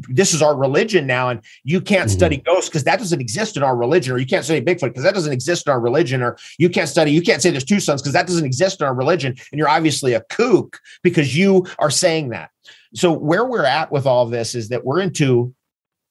this is our religion now, and you can't study ghosts because that doesn't exist in our religion, or you can't study Bigfoot because that doesn't exist in our religion, or you can't say there's two suns because that doesn't exist in our religion. And you're obviously a kook because you are saying that. So where we're at with all of this is that we're into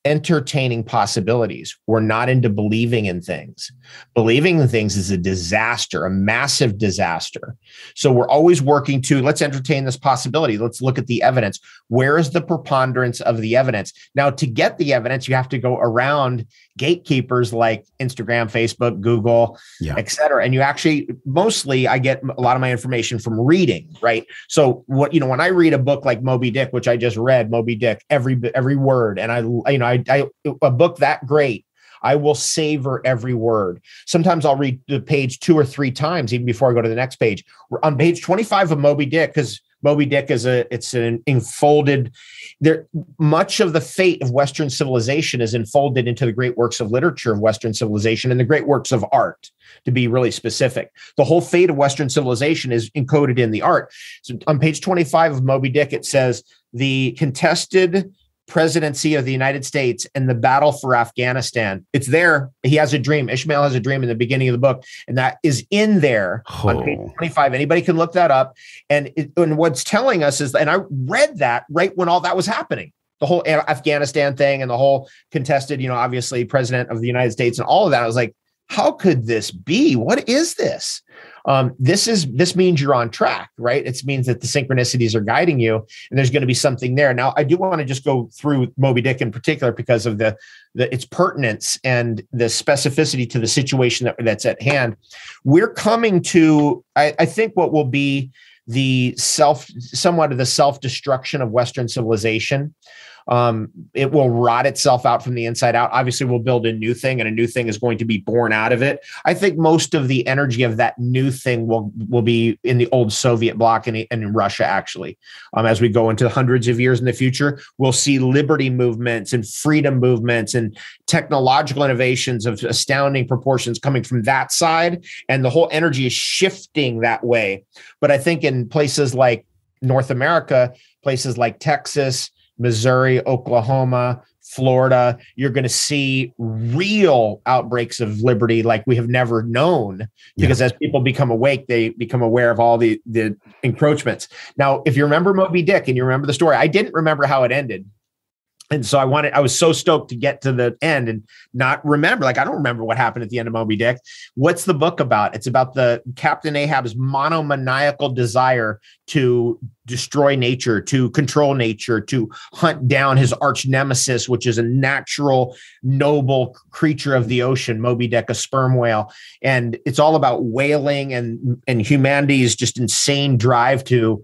entertaining possibilities. We're not into believing in things. Believing in things is a disaster, a massive disaster. So we're always working to, let's entertain this possibility. Let's look at the evidence. Where is the preponderance of the evidence? Now, to get the evidence, you have to go around gatekeepers like Instagram, Facebook, Google, et cetera. And you actually, mostly I get a lot of my information from reading, right? So when I read a book like Moby Dick, which I just read, Moby Dick, every word, and a book that great, I will savor every word. Sometimes I'll read the page 2 or 3 times, even before I go to the next page. We're on page 25 of Moby Dick, because Moby Dick it's an enfolded there. Much of the fate of Western civilization is enfolded into the great works of literature of Western civilization and the great works of art, to be really specific. The whole fate of Western civilization is encoded in the art. So on page 25 of Moby Dick, it says the contested presidency of the United States and the battle for Afghanistan. It's there. He has a dream. Ishmael has a dream in the beginning of the book, and that is in there on page 25. Anybody can look that up. And what's telling us is, and I read that right when all that was happening, the whole Afghanistan thing and the whole contested, obviously president of the United States and all of that. I was like, how could this be? What is this? This means you're on track, right? It means that the synchronicities are guiding you, and there's going to be something there. Now, I do want to just go through Moby Dick in particular because of its pertinence and the specificity to the situation that's at hand. We're coming to, I think, what will be somewhat of the self-destruction of Western civilization. It will rot itself out from the inside out. Obviously, we'll build a new thing, and a new thing is going to be born out of it. I think most of the energy of that new thing will be in the old Soviet bloc and in Russia, actually. As we go into hundreds of years in the future, we'll see liberty movements and freedom movements and technological innovations of astounding proportions coming from that side. And the whole energy is shifting that way. But I think in places like North America, places like Texas, Missouri, Oklahoma, Florida. You're going to see real outbreaks of liberty like we have never known, because as people become awake, they become aware of all the encroachments. Now, if you remember Moby Dick and you remember the story, I didn't remember how it ended. And so I was so stoked to get to the end and not remember. Like, I don't remember what happened at the end of Moby Dick. What's the book about? It's about the Captain Ahab's monomaniacal desire to destroy nature, to control nature, to hunt down his arch nemesis, which is a natural, noble creature of the ocean, Moby Dick, a sperm whale. And it's all about whaling and humanity's just insane drive to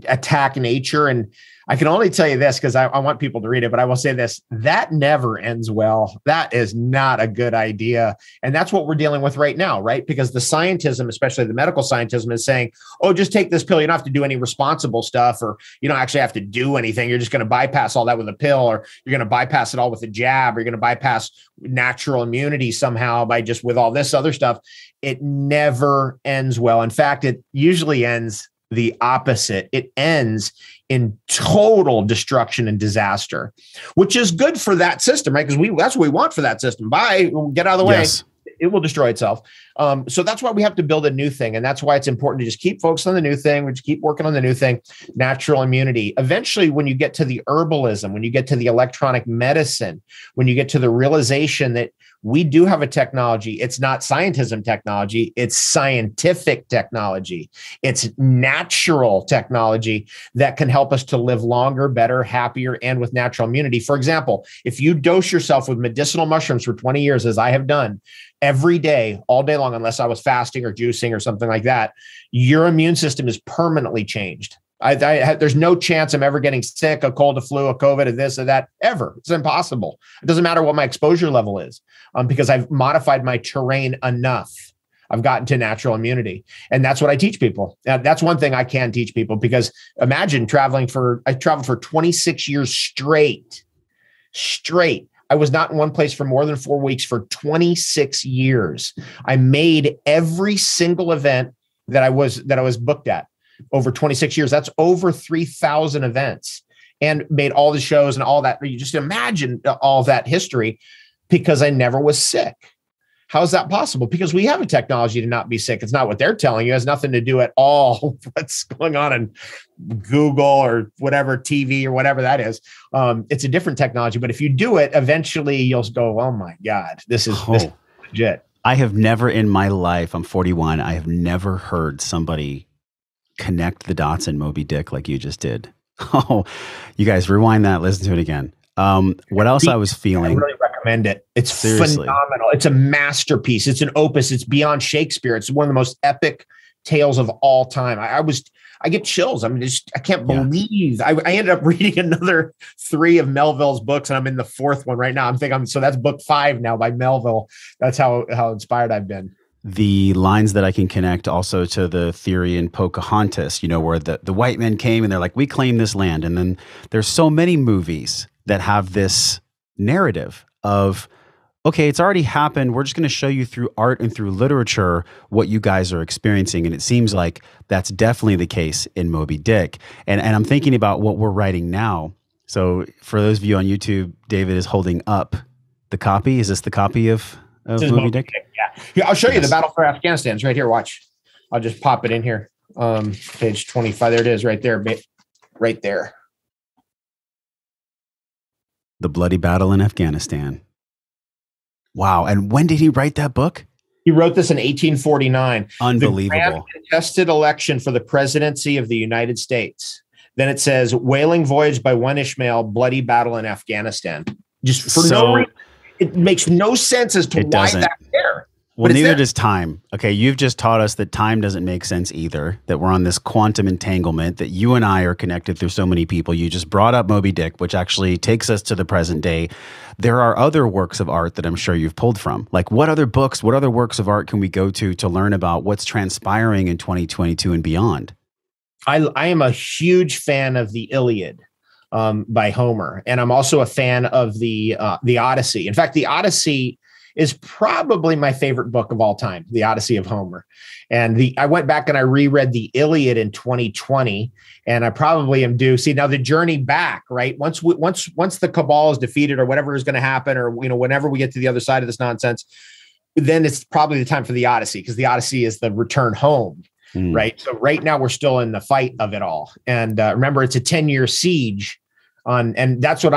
attack nature. And I can only tell you this because I want people to read it, but I will say this: that never ends well. That is not a good idea. And that's what we're dealing with right now, right? Because the scientism, especially the medical scientism, is saying, oh, just take this pill. You don't have to do any responsible stuff, or you don't actually have to do anything. You're just going to bypass all that with a pill, or you're going to bypass it all with a jab, or you're going to bypass natural immunity somehow by just with all this other stuff. It never ends well. In fact, it usually ends the opposite. It ends in total destruction and disaster, which is good for that system, right? Because that's what we want for that system. Get out of the way. Yes. It will destroy itself. So that's why we have to build a new thing. And that's why it's important to just keep focused on the new thing. We just keep working on the new thing, natural immunity. Eventually, when you get to the herbalism, when you get to the electronic medicine, when you get to the realization that we do have a technology, it's not scientism technology, it's scientific technology. It's natural technology that can help us to live longer, better, happier, and with natural immunity. For example, if you dose yourself with medicinal mushrooms for 20 years, as I have done, every day, all day long, unless I was fasting or juicing or something like that, your immune system is permanently changed. There's no chance I'm ever getting sick, a cold, a flu, a COVID, a this, or that, ever. It's impossible. It doesn't matter what my exposure level is, because I've modified my terrain enough. I've gotten to natural immunity. And that's what I teach people. That's one thing I can teach people, because imagine I traveled for 26 years straight. I was not in one place for more than 4 weeks for 26 years. I made every single event that I was booked at over 26 years. That's over 3,000 events, and made all the shows and all that. You just imagine all that history, because I never was sick. How is that possible? Because we have a technology to not be sick. It's not what they're telling you. It has nothing to do at all with what's going on in Google or whatever, TV or whatever that is. It's a different technology. But if you do it, eventually you'll go, oh my God, this is legit. I have never in my life, I'm 41, I have never heard somebody connect the dots in Moby Dick like you just did. Oh, you guys rewind that, listen to it again. What else I was feeling? I really recommend it. It's phenomenal. It's a masterpiece. It's an opus. It's beyond Shakespeare. It's one of the most epic tales of all time. I get chills. I mean, I can't believe I ended up reading another 3 of Melville's books, and I'm in the 4th one right now. So that's book 5 now by Melville. That's how inspired I've been. The lines that I can connect also to the theory in Pocahontas, where the white men came and they're like, we claim this land. And then there's so many movies that have this narrative of, okay, it's already happened. We're just going to show you through art and through literature what you guys are experiencing. And it seems like that's definitely the case in Moby Dick. And I'm thinking about what we're writing now. So for those of you on YouTube, David is holding up the copy. Is this the copy of Moby Dick? Yeah, I'll show you the battle for Afghanistan. It's right here. Watch. I'll just pop it in here. Page 25. There it is right there. Right there. The bloody battle in Afghanistan. Wow. And when did he write that book? He wrote this in 1849. Unbelievable. The grand contested election for the presidency of the United States. Then it says, whaling voyage by one Ishmael, bloody battle in Afghanistan. Just for no reason. It makes no sense as to why that's there. Well, neither does time. Okay, you've just taught us that time doesn't make sense either, that we're on this quantum entanglement, that you and I are connected through so many people. You just brought up Moby Dick, which actually takes us to the present day. There are other works of art that I'm sure you've pulled from. Like, what other books, what other works of art can we go to learn about what's transpiring in 2022 and beyond? I am a huge fan of the Iliad by Homer, and I'm also a fan of the Odyssey. In fact, the Odyssey is probably my favorite book of all time, The Odyssey of Homer. And I went back and I reread the Iliad in 2020, and I probably am due. See, now the journey back, right? Once the cabal is defeated or whatever is going to happen, or, whenever we get to the other side of this nonsense, then it's probably the time for the Odyssey, because the Odyssey is the return home. Right. So right now we're still in the fight of it all. And remember, it's a 10-year siege and that's what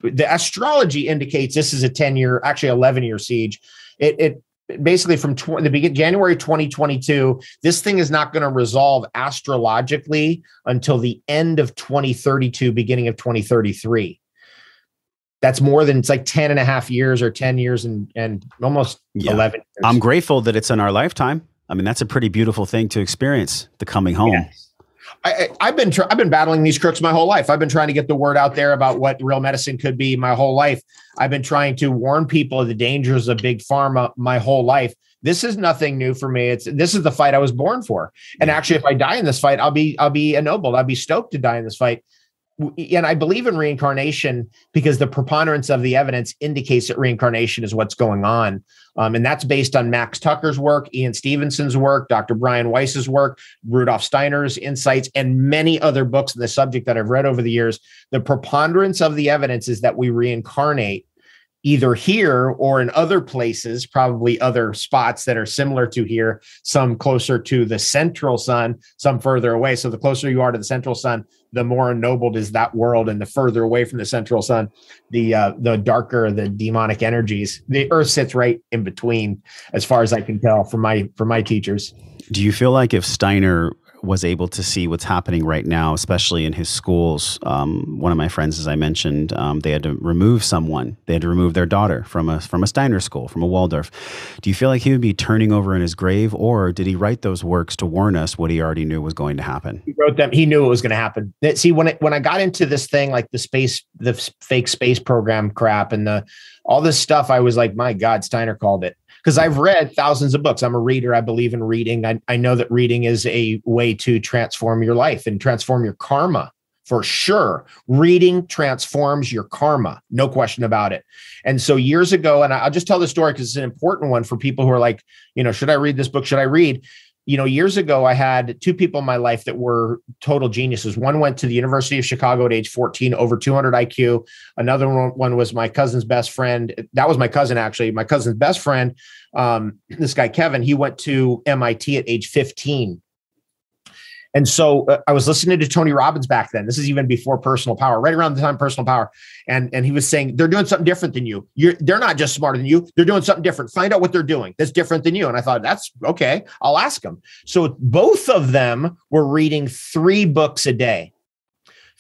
the astrology indicates this is a 10-year, actually 11-year siege. It basically from January 2022, this thing is not going to resolve astrologically until the end of 2032, beginning of 2033. That's more than, it's like 10 and a half years or 10 years and almost 11 years. I'm grateful that it's in our lifetime. I mean, that's a pretty beautiful thing to experience, the coming home. Yes. I've been battling these crooks my whole life. I've been trying to get the word out there about what real medicine could be my whole life. I've been trying to warn people of the dangers of big pharma my whole life. This is nothing new for me. This is the fight I was born for. And actually, if I die in this fight, I'll be ennobled. I'll be stoked to die in this fight. And I believe in reincarnation because the preponderance of the evidence indicates that reincarnation is what's going on. And that's based on Max Tucker's work, Ian Stevenson's work, Dr. Brian Weiss's work, Rudolf Steiner's insights, and many other books on the subject that I've read over the years. The preponderance of the evidence is that we reincarnate either here or in other places, probably other spots that are similar to here, some closer to the central sun, some further away. So the closer you are to the central sun, the more ennobled is that world. And the further away from the central sun, the darker the demonic energies. The earth sits right in between, as far as I can tell from my teachers. Do you feel like if Steiner was able to see what's happening right now, especially in his schools? One of my friends, as I mentioned, they had to remove someone. They had to remove their daughter from a Steiner school, from a Waldorf. Do you feel like he would be turning over in his grave, or did he write those works to warn us what he already knew was going to happen? He wrote them. He knew it was going to happen. See, when I got into this thing, like the fake space program crap and all this stuff, I was like, my God, Steiner called it. Because I've read thousands of books. I'm a reader. I believe in reading. I know that reading is a way to transform your life and transform your karma, for sure. Reading transforms your karma, no question about it. And so years ago, and I'll just tell the story because it's an important one for people who are like, should I read this book? Should I read? Years ago, I had two people in my life that were total geniuses. One went to the University of Chicago at age 14, over 200 IQ. Another one was my cousin's best friend. That was my cousin, actually. My cousin's best friend, this guy, Kevin, he went to MIT at age 15. And so I was listening to Tony Robbins back then. This is even before Personal Power, right around the time Personal Power. And he was saying, they're doing something different than you. They're not just smarter than you. They're doing something different. Find out what they're doing that's different than you. And I thought, that's okay. I'll ask them. So both of them were reading 3 books a day,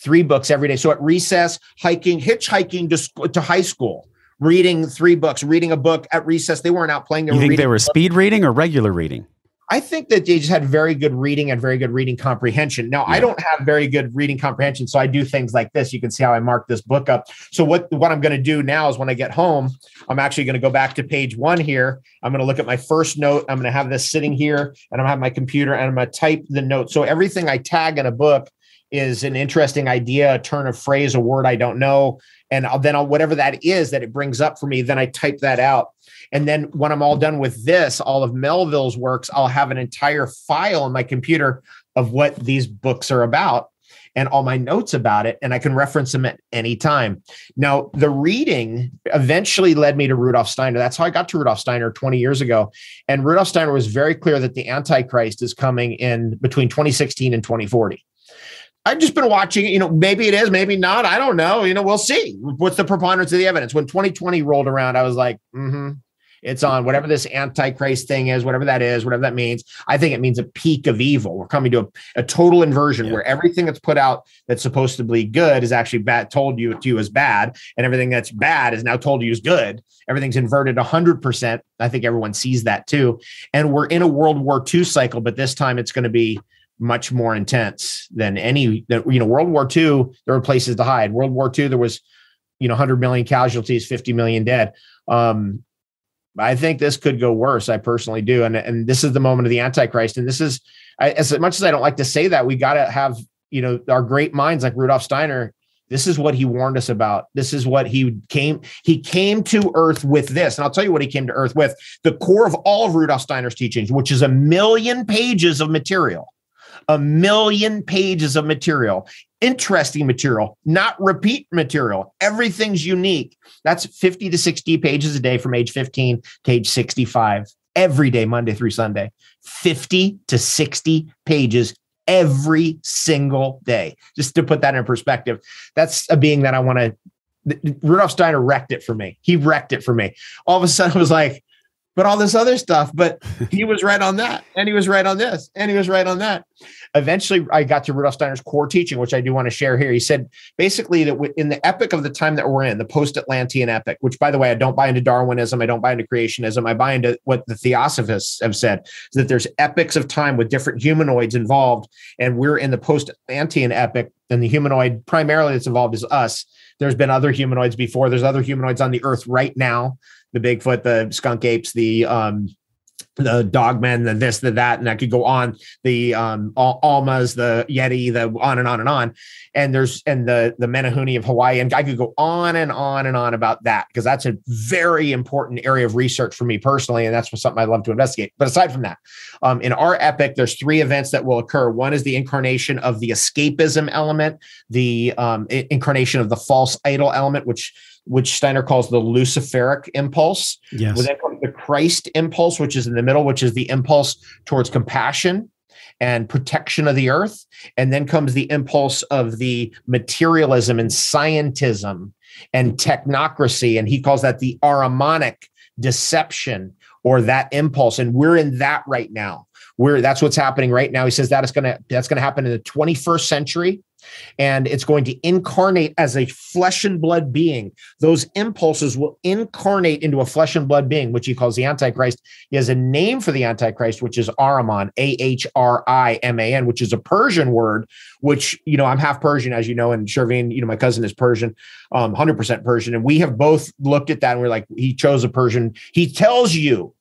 3 books every day. So at recess, hitchhiking to high school, reading 3 books, reading a book at recess. They weren't out playing. You think they were speed reading or regular reading? I think that they just had very good reading and very good reading comprehension. Now, I don't have very good reading comprehension, so I do things like this. You can see how I mark this book up. So what I'm going to do now is when I get home, I'm actually going to go back to page 1 here. I'm going to look at my first note. I'm going to have this sitting here, and I'm going to have my computer, and I'm going to type the note. So everything I tag in a book is an interesting idea, a turn of phrase, a word I don't know. And I'll whatever that is that it brings up for me, then I type that out. And then when I'm all done with this, all of Melville's works, I'll have an entire file on my computer of what these books are about and all my notes about it. And I can reference them at any time. Now, the reading eventually led me to Rudolf Steiner. That's how I got to Rudolf Steiner 20 years ago. And Rudolf Steiner was very clear that the Antichrist is coming in between 2016 and 2040. I've just been watching it, maybe it is, maybe not. I don't know. We'll see. What's the preponderance of the evidence? When 2020 rolled around, I was like, it's on whatever this Antichrist thing is, whatever that is, whatever that means. I think it means a peak of evil. We're coming to a total inversion where everything that's put out that's supposed to be good is actually bad, told to you as bad. And everything that's bad is now told to you as good. Everything's inverted 100%. I think everyone sees that too. And we're in a World War II cycle, but this time it's going to be much more intense than World War II, there were places to hide. World War II, there was, 100 million casualties, 50 million dead. I think this could go worse. I personally do. And this is the moment of the Antichrist. And this is, as much as I don't like to say that, we got to have, our great minds like Rudolf Steiner. This is what he warned us about. This is what he came to earth with this. And I'll tell you what he came to earth with. The core of all of Rudolf Steiner's teachings, which is 1,000,000 pages of material, 1,000,000 pages of material, interesting material, not repeat material. Everything's unique. That's 50 to 60 pages a day from age 15 to age 65, every day, Monday through Sunday, 50 to 60 pages every single day. Just to put that in perspective, that's a being that I want to, Rudolf Steiner wrecked it for me. He wrecked it for me. All of a sudden I was like, but all this other stuff, but he was right on that. And he was right on this. And he was right on that. Eventually I got to Rudolf Steiner's core teaching, which I do want to share here. He said basically that in the epoch of the time that we're in, the post-Atlantean epoch, which by the way, I don't buy into Darwinism. I don't buy into creationism. I buy into what the theosophists have said, is that there's epochs of time with different humanoids involved. And we're in the post-Atlantean epoch, and the humanoid primarily that's involved is us. There's been other humanoids before. There's other humanoids on the earth right now. The Bigfoot, the skunk apes, the dogmen, the this, the that, and I could go on. The Almas, the Yeti, the on and on and on. And there's the Menehune of Hawaii, and I could go on and on and on about that, because that's a very important area of research for me personally, and that's something I love to investigate. But aside from that, in our epoch, there's 3 events that will occur. One is the incarnation of the escapism element, the incarnation of the false idol element, which Steiner calls the Luciferic impulse. Yes. Well, then comes the Christ impulse, which is in the middle, which is the impulse towards compassion and protection of the earth. And then comes the impulse of the materialism and scientism and technocracy. And he calls that the Ahrimanic deception, or that impulse. And we're in that right now. That's what's happening right now. He says that's going to happen in the 21st century. And it's going to incarnate as a flesh and blood being. Those impulses will incarnate into a flesh and blood being, which he calls the Antichrist. He has a name for the Antichrist, which is Ahriman, Ahriman, which is a Persian word, which, I'm half Persian, as you know, and Shervin, my cousin is Persian, 100% Persian. And we have both looked at that and we're like, he chose a Persian. He tells you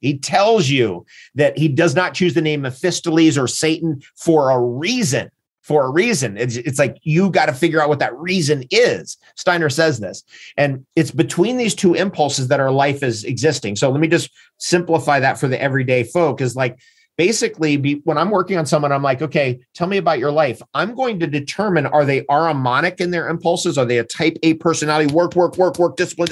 that he does not choose the name Mephistopheles or Satan for a reason. It's like, you got to figure out what that reason is. Steiner says this, and it's between these two impulses that our life is existing. So let me just simplify that for the everyday folk, is like, basically when I'm working on someone, I'm like, okay, tell me about your life. I'm going to determine, are they Ahrimanic in their impulses? Are they a type A personality? Work, discipline,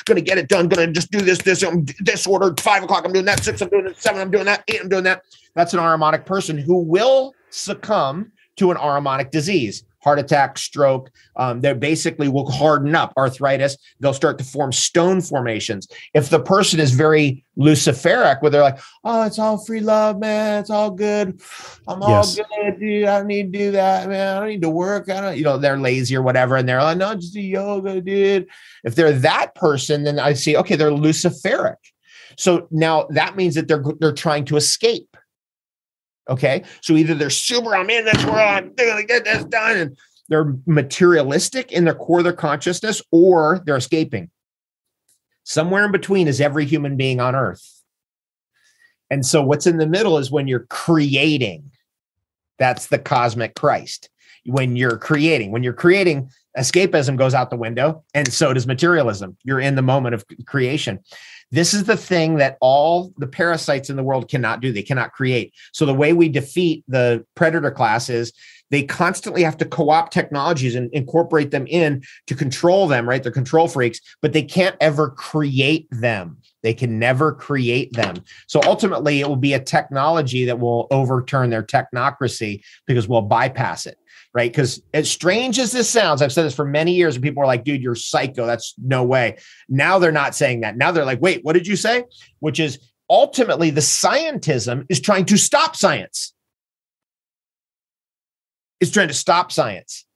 going to get it done. Going to just do this order, 5 o'clock, I'm doing that, 6, I'm doing that, 7, I'm doing that, 8, I'm doing that. That's an Ahrimanic person who will succumb to an Ahrimanic disease, heart attack, stroke. They basically will harden up, arthritis. They'll start to form stone formations. If the person is very Luciferic, where they're like, oh, it's all free love, man. It's all good. I'm all good, dude. I don't need to do that, man. I don't need to work. They're lazy or whatever. And they're like, no, just do yoga, dude. If they're that person, then I see, okay, they're Luciferic. So now that means that they're trying to escape. Okay. So either they're super, I'm in this world, I'm going to get this done, and they're materialistic in their core of their consciousness, or they're escaping. Somewhere in between is every human being on earth. And so what's in the middle is when you're creating. That's the cosmic Christ. When you're creating, escapism goes out the window, and so does materialism. You're in the moment of creation. This is the thing that all the parasites in the world cannot do. They cannot create. So the way we defeat the predator class is they constantly have to co-opt technologies and incorporate them in to control them, right? They're control freaks, but they can't ever create them. They can never create them. So ultimately, it will be a technology that will overturn their technocracy, because we'll bypass it. Right? Because as strange as this sounds, I've said this for many years, and people are like, dude, you're psycho. That's no way. Now they're not saying that. Now they're like, wait, what did you say? Which is ultimately the scientism is trying to stop science. It's trying to stop science.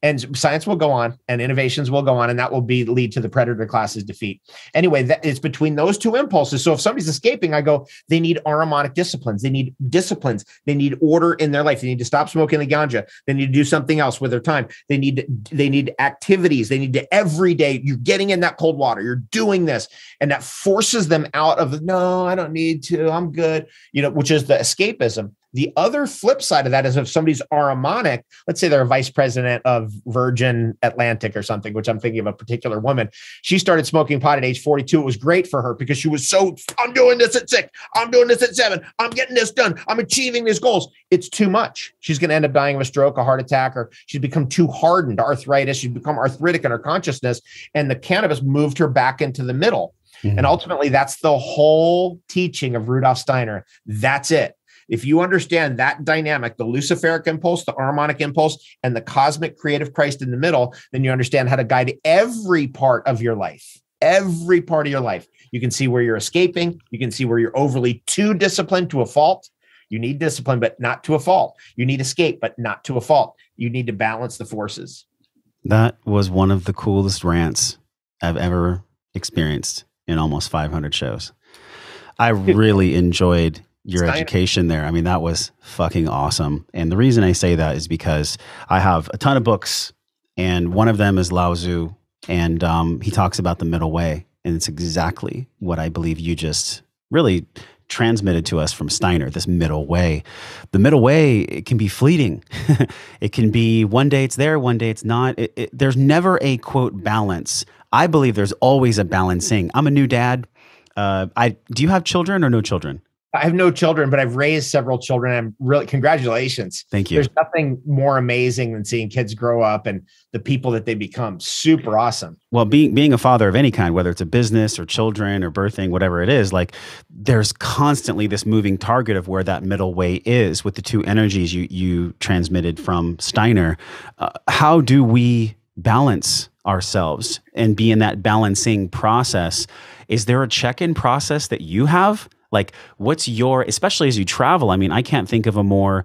And science will go on, and innovations will go on, and that will lead to the predator class's defeat. Anyway, it's between those two impulses. So if somebody's escaping, I go, they need Ahrimanic disciplines. They need disciplines. They need order in their life. They need to stop smoking the ganja. They need to do something else with their time. They need activities. They need to, every day, you're getting in that cold water. You're doing this. And that forces them out of, no, I don't need to. I'm good. Which is the escapism. The other flip side of that is if somebody's aromanic, let's say they're a vice president of Virgin Atlantic or something, which I'm thinking of a particular woman. She started smoking pot at age 42. It was great for her because she was so, I'm doing this at 6, I'm doing this at 7, I'm getting this done, I'm achieving these goals. It's too much. She's going to end up dying of a stroke, a heart attack, or she's become too hardened, arthritis. She's become arthritic in her consciousness. And the cannabis moved her back into the middle. Mm-hmm. And ultimately, that's the whole teaching of Rudolf Steiner. That's it. If you understand that dynamic, the Luciferic impulse, the Harmonic impulse, and the cosmic creative Christ in the middle, then you understand how to guide every part of your life. Every part of your life. You can see where you're escaping. You can see where you're overly too disciplined to a fault. You need discipline, but not to a fault. You need escape, but not to a fault. You need to balance the forces. That was one of the coolest rants I've ever experienced in almost 500 shows. I really enjoyed your education there. I mean, that was fucking awesome. And the reason I say that is because I have a ton of books, and one of them is Lao Tzu, and he talks about the middle way. And it's exactly what I believe you just really transmitted to us from Steiner, this middle way. The middle way, it can be fleeting. It can be one day it's there, one day it's not. There's never a, quote, balance. I believe there's always a balancing. I'm a new dad. Do you have children or no children? I have no children, but I've raised several children. I'm really, congratulations. Thank you. There's nothing more amazing than seeing kids grow up and the people that they become. Super awesome. Well, being a father of any kind, whether it's a business or children or birthing, whatever it is, like there's constantly this moving target of where that middle way is with the two energies you transmitted from Steiner. How do we balance ourselves and be in that balancing process? Is there a check-in process that you have? Like, what's your, especially as you travel? I mean, I can't think of a more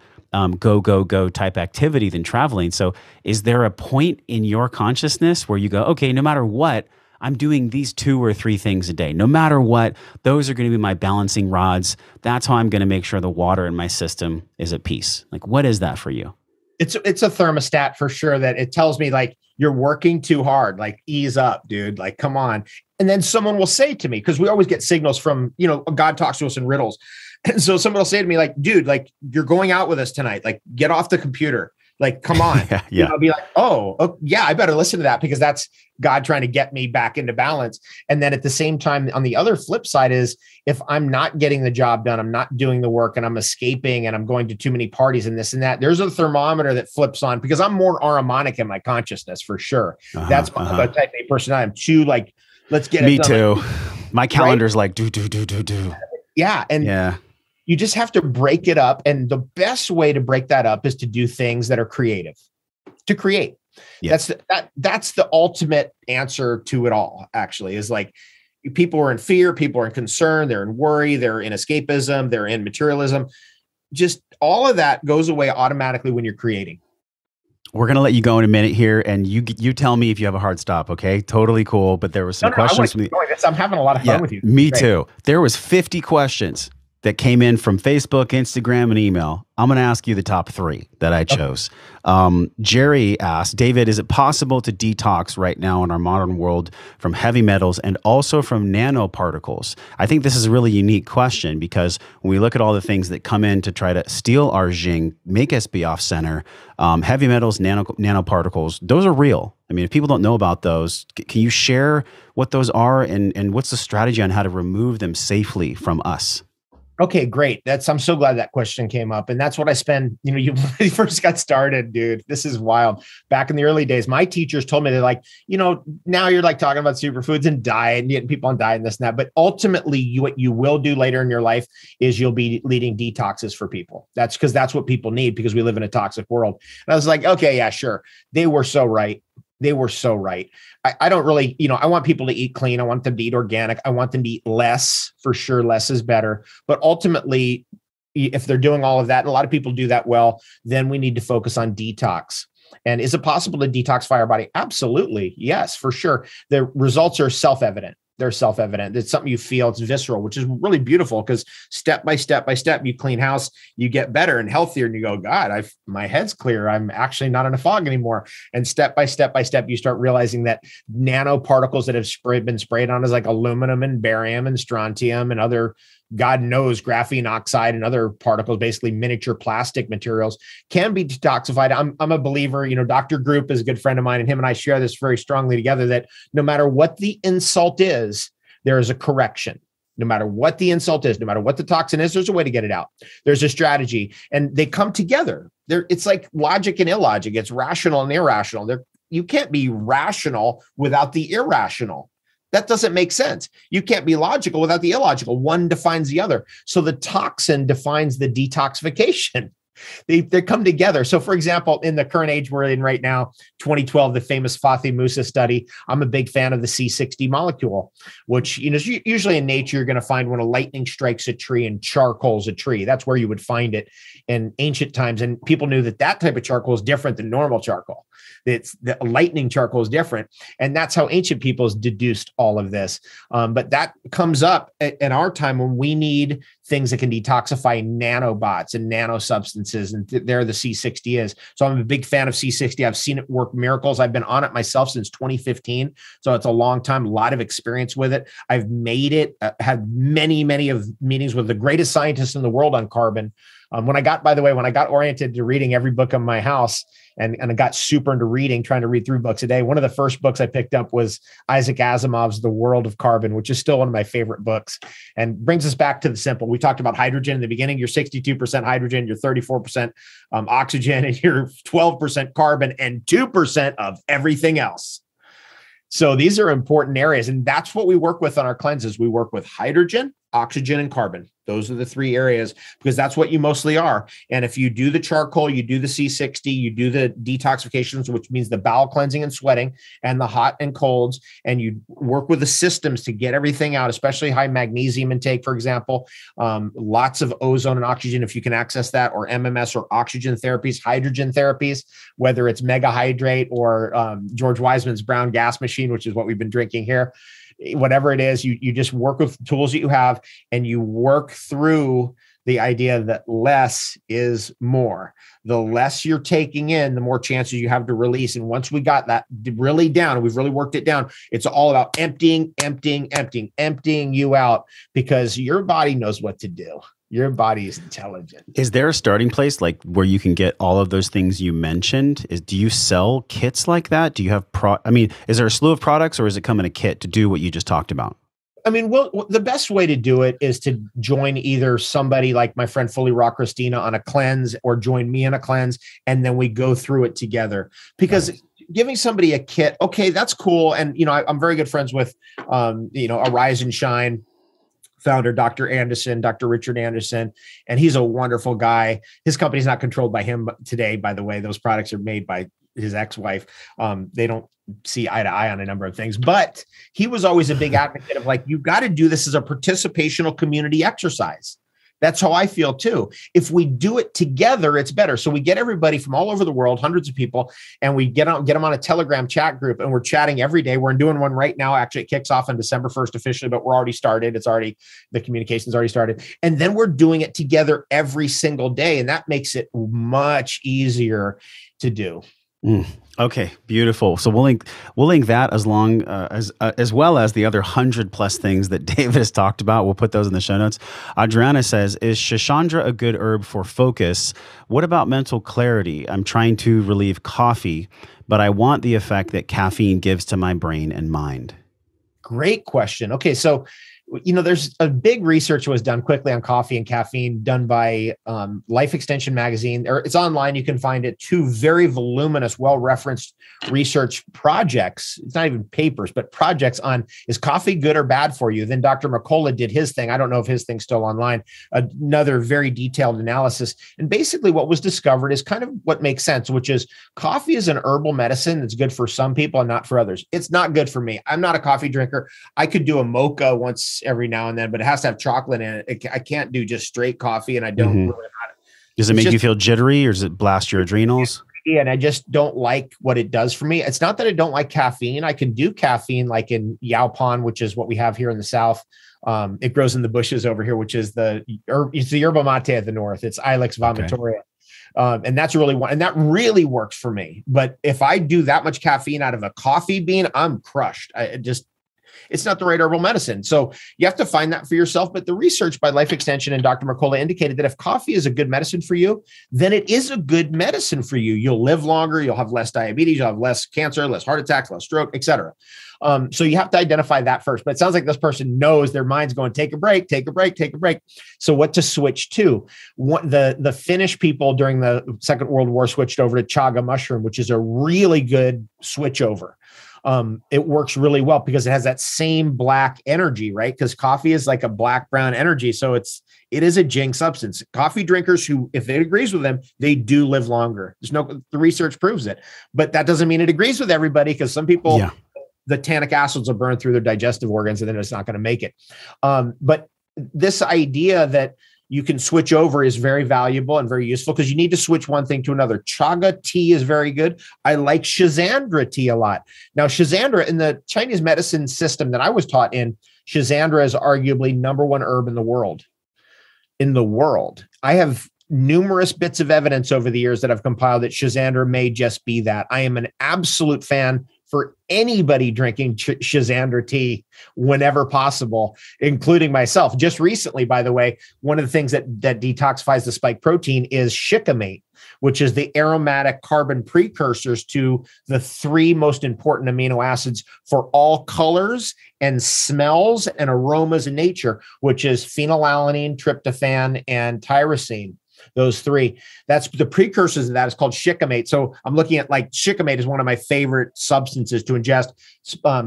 go type activity than traveling. So is there a point in your consciousness where you go, okay, no matter what, I'm doing these 2 or 3 things a day. No matter what, those are going to be my balancing rods. That's how I'm going to make sure the water in my system is at peace. Like, what is that for you? It's a thermostat for sure, that it tells me like, you're working too hard, like ease up, dude, like, come on. And then someone will say to me, because we always get signals from, God talks to us in riddles. And so someone will say to me like, dude, like you're going out with us tonight, like get off the computer, like, come on. Yeah. I'll be like, oh, yeah, I better listen to that because that's God trying to get me back into balance. And then at the same time, on the other flip side is if I'm not getting the job done, I'm not doing the work and I'm escaping and I'm going to too many parties and this and that, there's a thermometer that flips on because I'm more harmonic in my consciousness for sure. That's my type A personality. I'm too like, let's get me it done. too. My calendar's right? Like do. Yeah. And yeah. You just have to break it up. And the best way to break that up is to do things that are creative, to create. Yeah. That's the ultimate answer to it all, actually, is like people are in fear, people are in concern, they're in worry, they're in escapism, they're in materialism. Just all of that goes away automatically when you're creating. We're going to let you go in a minute here, and you tell me if you have a hard stop, okay? Totally cool, but there were some questions from I'm having a lot of fun with you. Me too. There was 50 questions that came in from Facebook, Instagram, and email. I'm going to ask you the top 3 that I chose. Jerry asked, David, is it possible to detox right now in our modern world from heavy metals and also from nanoparticles? I think this is a really unique question because when we look at all the things that come in to try to steal our Jing, make us be off center, heavy metals, nanoparticles, those are real. I mean, if people don't know about those, can you share what those are and what's the strategy on how to remove them safely from us? Okay, great. I'm so glad that question came up. And that's what I spend, when you first got started, dude, this is wild. Back in the early days, my teachers told me they're like, now you're like talking about superfoods and diet and getting people on diet and this and that. But ultimately what you will do later in your life is you'll be leading detoxes for people. That's because that's what people need because we live in a toxic world. And I was like, okay, yeah, sure. They were so right. They were so right. I don't really, I want people to eat clean. I want them to eat organic. I want them to eat less, for sure. Less is better. But ultimately, if they're doing all of that, and a lot of people do that well, then we need to focus on detox. And is it possible to detoxify our body? Absolutely. Yes, for sure. The results are self-evident. They're self-evident. It's something you feel, it's visceral, which is really beautiful because step by step, you clean house, you get better and healthier and you go, God, my head's clear. I'm actually not in a fog anymore. And step by step, you start realizing that nanoparticles that have been sprayed on is like aluminum and barium and strontium and other God knows graphene oxide and other particles, basically miniature plastic materials, can be detoxified. I'm a believer, Dr. Group is a good friend of mine, and him and I share this very strongly together, that no matter what the insult is, there is a correction. No matter what the insult is, no matter what the toxin is, there's a way to get it out. There's a strategy, and they come together. It's like logic and illogic. It's rational and irrational. You can't be rational without the irrational. That doesn't make sense. You can't be logical without the illogical. One defines the other. So the toxin defines the detoxification. They come together. So, for example, in the current age we're in right now, 2012, the famous Fatih Musa study, I'm a big fan of the C60 molecule, which, usually in nature, you're going to find when a lightning strikes a tree and charcoals a tree. That's where you would find it in ancient times. And people knew that type of charcoal is different than normal charcoal. The lightning charcoal is different. And that's how ancient peoples deduced all of this. But that comes up in our time when we need things that can detoxify nanobots and nano substances. And there the C60 is. So I'm a big fan of C60. I've seen it work miracles. I've been on it myself since 2015. So it's a long time, a lot of experience with it. I've made it, had many of meetings with the greatest scientists in the world on carbon. When I got oriented to reading every book in my house, and I got super into reading, trying to read 3 books a day, one of the first books I picked up was Isaac Asimov's The World of Carbon, which is still one of my favorite books, and brings us back to the simple. We talked about hydrogen in the beginning. You're 62% hydrogen, you're 34% oxygen, and you're 12% carbon, and 2% of everything else. So these are important areas, and that's what we work with on our cleanses. We work with hydrogen, oxygen, and carbon. Those are the 3 areas, because that's what you mostly are. And if you do the charcoal, you do the C60, you do the detoxifications, which means the bowel cleansing and sweating and the hot and colds, and you work with the systems to get everything out, especially high magnesium intake, for example, lots of ozone and oxygen, if you can access that, or MMS or oxygen therapies, hydrogen therapies, whether it's mega hydrate or George Wiseman's brown gas machine, which is what we've been drinking here. Whatever it is, you just work with the tools that you have, and you work through the idea that less is more. The less you're taking in, the more chances you have to release. And once we got that really down, and we've really worked it down, it's all about emptying you out, because your body knows what to do. Your body is intelligent. Is there a starting place like where you can get all of those things you mentioned? Do you sell kits like that? Do you have is there a slew of products, or is it come in a kit to do what you just talked about? The best way to do it is to join either somebody like my friend Fully Raw Christina on a cleanse, or join me on a cleanse, and then we go through it together. Because giving somebody a kit, okay, that's cool. And, I'm very good friends with, Arise and Shine founder, Dr. Richard Anderson, and he's a wonderful guy. His company's not controlled by him today, by the way. Those products are made by his ex-wife. They don't see eye to eye on a number of things, but he was always a big advocate of you got to do this as a participational community exercise. That's how I feel too. If we do it together, it's better. So we get everybody from all over the world, hundreds of people, and we get them on a Telegram chat group, and we're chatting every day. We're doing one right now. Actually, it kicks off on December 1st officially, but we're already started. The communication's already started. And then we're doing it together every single day. And that makes it much easier to do. Okay, beautiful. So we'll link that as well as the other 100+ things that David has talked about. We'll put those in the show notes. Adriana says, "Is Shishandra a good herb for focus? What about mental clarity? I'm trying to relieve coffee, but I want the effect that caffeine gives to my brain and mind." Great question. Okay, so there's a big research was done quickly on coffee and caffeine, done by Life Extension magazine. It's online. You can find it. 2 very voluminous, well-referenced research projects. It's not even papers, but projects on, is coffee good or bad for you? Then Dr. McCullough did his thing. I don't know if his thing's still online. Another very detailed analysis. And basically what was discovered is kind of what makes sense, which is coffee is an herbal medicine that's good for some people and not for others. It's not good for me. I'm not a coffee drinker. I could do a mocha once every now and then, but it has to have chocolate in it. I can't do just straight coffee, and I don't really know how to. Does it make you feel jittery, or does it blast your adrenals? Yeah, and I just don't like what it does for me. It's not that I don't like caffeine. I can do caffeine like in Yaupon, which is what we have here in the South. It grows in the bushes over here, which is it's the yerba mate at the north. It's Ilex vomitoria. Okay. And that's that really works for me. But if I do that much caffeine out of a coffee bean, I'm crushed. It's not the right herbal medicine. So you have to find that for yourself. But the research by Life Extension and Dr. Mercola indicated that if coffee is a good medicine for you, then it is a good medicine for you. You'll live longer. You'll have less diabetes. You'll have less cancer, less heart attacks, less stroke, et cetera. So you have to identify that first. But it sounds like this person knows their mind's going, take a break, take a break, take a break. So what to switch to? The Finnish people during the Second World War switched over to chaga mushroom, which is a really good switch over. It works really well because it has that same black energy, right? Because coffee is like a black brown energy. So it is a Jing substance. Coffee drinkers who, if it agrees with them, they do live longer. The research proves it, but that doesn't mean it agrees with everybody, because some people, the tannic acids will burn through their digestive organs and then it's not going to make it. But this idea that you can switch over is very valuable and very useful, because you need to switch one thing to another. Chaga tea is very good. I like Schizandra tea a lot. Now, Schizandra, in the Chinese medicine system that I was taught in, Schizandra is arguably number one herb in the world. I have numerous bits of evidence over the years that I've compiled that Schizandra may just be that. I am an absolute fan for anybody drinking Schizandra tea whenever possible, including myself. Just recently, by the way, one of the things that detoxifies the spike protein is shikimate, which is the aromatic carbon precursors to the 3 most important amino acids for all colors and smells and aromas in nature, which is phenylalanine, tryptophan, and tyrosine. Those 3, that's the precursors of that is called shikimate. So I'm looking at, like, shikimate is one of my favorite substances to ingest.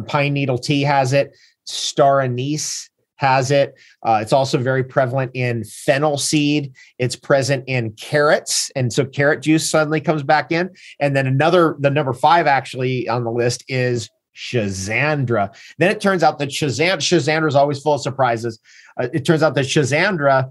Pine needle tea has it. Star anise has it. It's also very prevalent in fennel seed. It's present in carrots. And so carrot juice suddenly comes back in. And then the number 5 actually on the list is Schizandra. Then it turns out that Schizandra is always full of surprises. It turns out that Schizandra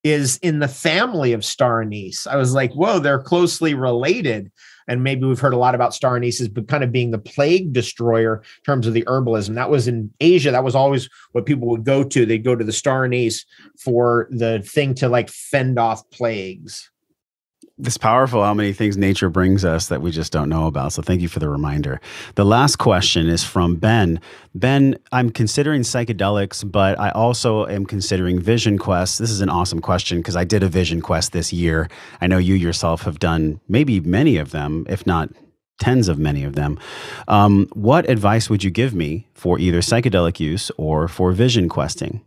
is in the family of star anise. I was like, whoa, they're closely related. And maybe we've heard a lot about star anise as kind of being the plague destroyer in terms of the herbalism. That was in Asia. That was always what people would go to. They'd go to the star anise for the thing to, like, fend off plagues. It's powerful how many things nature brings us that we just don't know about. So thank you for the reminder. The last question is from Ben. Ben, I'm considering psychedelics, but I also am considering vision quests. This is an awesome question because I did a vision quest this year. I know you yourself have done maybe many of them, if not tens of many of them. What advice would you give me for either psychedelic use or for vision questing?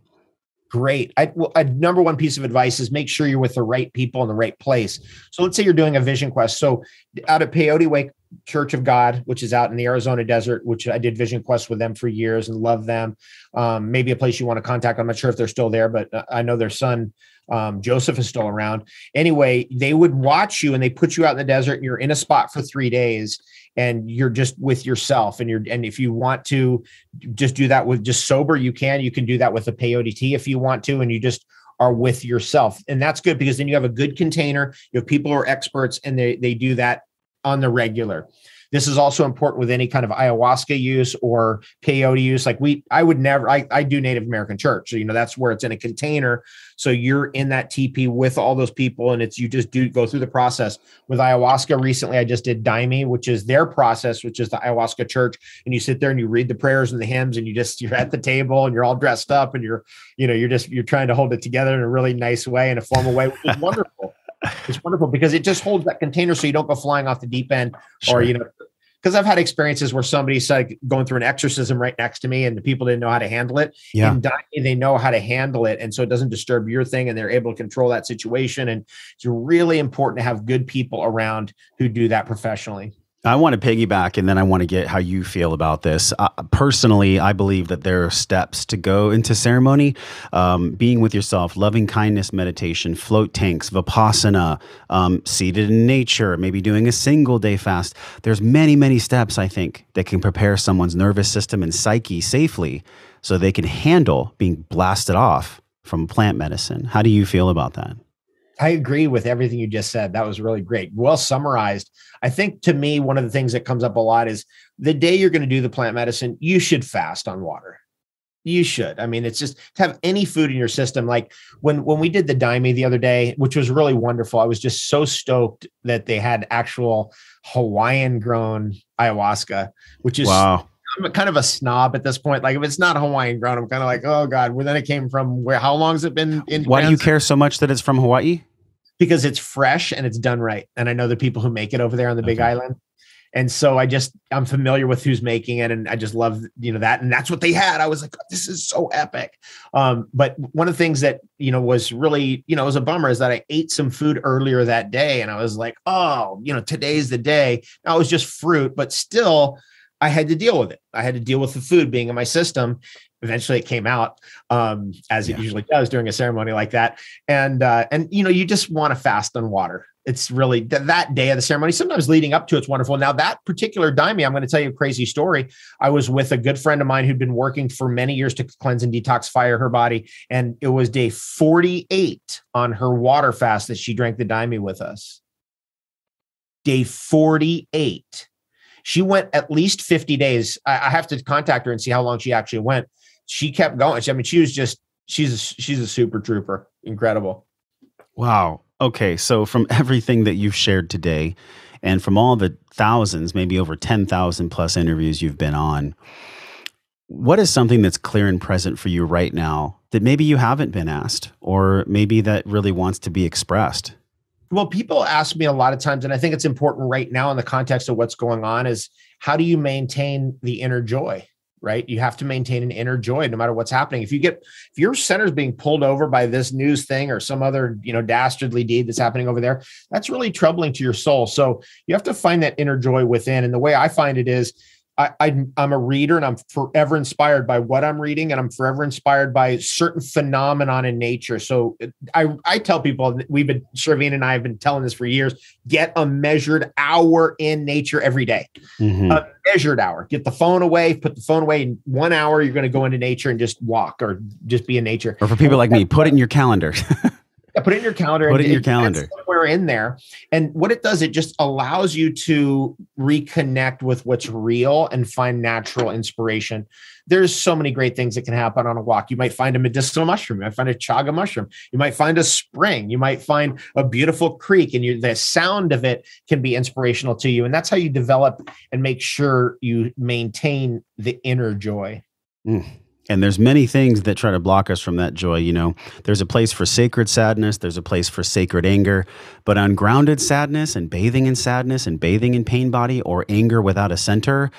Great. Number one piece of advice is make sure you're with the right people in the right place. So let's say you're doing a vision quest. So out at Peyote Way Church of God, which is out in the Arizona desert, which I did vision quests with them for years and love them. Maybe a place you want to contact. I'm not sure if they're still there, but I know their son, Joseph, is still around. Anyway, they would watch you and they put you out in the desert and you're in a spot for 3 days and you're just with yourself. And if you want to just do that with just sober, you can do that with a peyote tea if you want to, and you just are with yourself. And that's good because then you have a good container. You have people who are experts and they do that on the regular. This is also important with any kind of ayahuasca use or peyote use. Like I do Native American church. So, that's where it's in a container. So you're in that teepee with all those people and you just go through the process. With ayahuasca recently, I just did Daime, which is their process, which is the ayahuasca church. And you sit there and you read the prayers and the hymns and you're at the table and you're all dressed up and you're trying to hold it together in a really nice way, in a formal way, which is wonderful. It's wonderful because it just holds that container so you don't go flying off the deep end. Sure. Or, because I've had experiences where somebody's like going through an exorcism right next to me and the people didn't know how to handle it. Yeah. And they know how to handle it. And so it doesn't disturb your thing and they're able to control that situation. And it's really important to have good people around who do that professionally. I want to piggyback and then I want to get how you feel about this. Personally, I believe that there are steps to go into ceremony. Being with yourself, loving kindness meditation, float tanks, Vipassana, seated in nature, maybe doing a single day fast. There's many, many steps, I think, that can prepare someone's nervous system and psyche safely so they can handle being blasted off from plant medicine. How do you feel about that? I agree with everything you just said. That was really great. Well summarized. I think to me, one of the things that comes up a lot is the day you're going to do the plant medicine, you should fast on water. You should. I mean, it's just to have any food in your system. Like when we did the Daime the other day, which was really wonderful. I was just so stoked that they had actual Hawaiian grown ayahuasca, which is I'm kind of a snob at this point. Like if it's not Hawaiian grown, I'm kind of like, oh God, where then it came from where, how long has it been in Why do you transit? care so much that it's from Hawaii? Because it's fresh and it's done right. And I know the people who make it over there on the Big Island. And so I'm familiar with who's making it. And I just love, that. And that's what they had. I was like, this is so epic. But one of the things that, was really, it was a bummer is that I ate some food earlier that day. And I was like, oh, today's the day. Now it was just fruit, but still I had to deal with it. I had to deal with the food being in my system. Eventually it came out, as it usually does during a ceremony like that. And you just want to fast on water. It's really that day of the ceremony, sometimes leading up to it's wonderful. Now that particular daime, I'm going to tell you a crazy story. I was with a good friend of mine who'd been working for many years to cleanse and detoxify her body. And it was day 48 on her water fast that she drank the daime with us. Day 48. She went at least 50 days. I have to contact her and see how long she actually went. She kept going. She's a super trooper. Incredible. Wow. Okay. So from everything that you've shared today and from all the thousands, maybe over 10,000 plus interviews you've been on, what is something that's clear and present for you right now that maybe you haven't been asked or maybe that really wants to be expressed? Well, people ask me a lot of times, and I think it's important right now in the context of what's going on is how do you maintain the inner joy, right? You have to maintain an inner joy no matter what's happening. If your center's being pulled over by this news thing or some other, dastardly deed that's happening over there, that's really troubling to your soul. So you have to find that inner joy within. And the way I find it is I'm a reader and I'm forever inspired by what I'm reading, and I'm forever inspired by certain phenomenon in nature. So I tell people, Shervine and I have been telling this for years, get a measured hour in nature every day. Mm-hmm. A measured hour. Get the phone away, put the phone away. In 1 hour, you're going to go into nature and just walk or just be in nature. Or for people like me, put it in your calendar. Put it in your calendar. Put it in your calendar. Somewhere in there. And what it does, it just allows you to reconnect with what's real and find natural inspiration. There's so many great things that can happen on a walk. You might find a medicinal mushroom. You might find a chaga mushroom. You might find a spring. You might find a beautiful creek, and the sound of it can be inspirational to you. And that's how you develop and make sure you maintain the inner joy. And there's many things that try to block us from that joy. There's a place for sacred sadness. There's a place for sacred anger. But ungrounded sadness and bathing in pain body or anger without a center,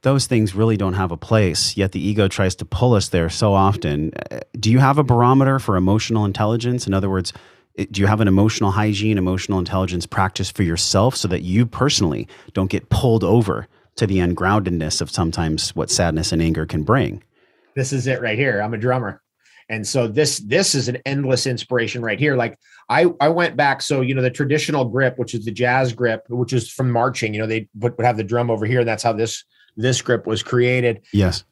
those things really don't have a place. Yet the ego tries to pull us there so often. Do you have a barometer for emotional intelligence? In other words, do you have an emotional hygiene, emotional intelligence practice for yourself so that you personally don't get pulled over to the ungroundedness of sometimes what sadness and anger can bring? This is it right here. I'm a drummer. And so this is an endless inspiration right here. Like I went back. So, the traditional grip, which is the jazz grip, which is from marching, they would have the drum over here. And that's how this grip was created. Yes.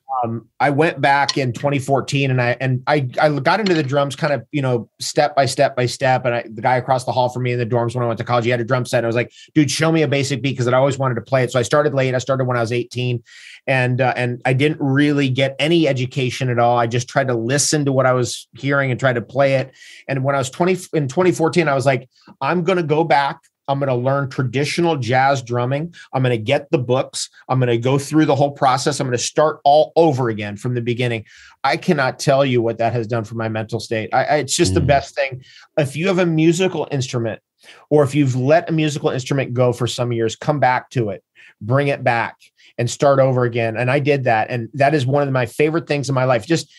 I went back in 2014 and I got into the drums kind of, step by step by step. And the guy across the hall from me in the dorms when I went to college, he had a drum set. And I was like, dude, show me a basic beat. Cause I always wanted to play it. So I started late. I started when I was 18 and I didn't really get any education at all. I just tried to listen to what I was hearing and try to play it. And when I was in 2014, I was like, I'm going to go back. I'm going to learn traditional jazz drumming. I'm going to get the books. I'm going to go through the whole process. I'm going to start all over again from the beginning. I cannot tell you what that has done for my mental state. It's just the best thing. If you have a musical instrument or if you've let a musical instrument go for some years, come back to it, bring it back and start over again. And I did that. And that is one of my favorite things in my life. Just,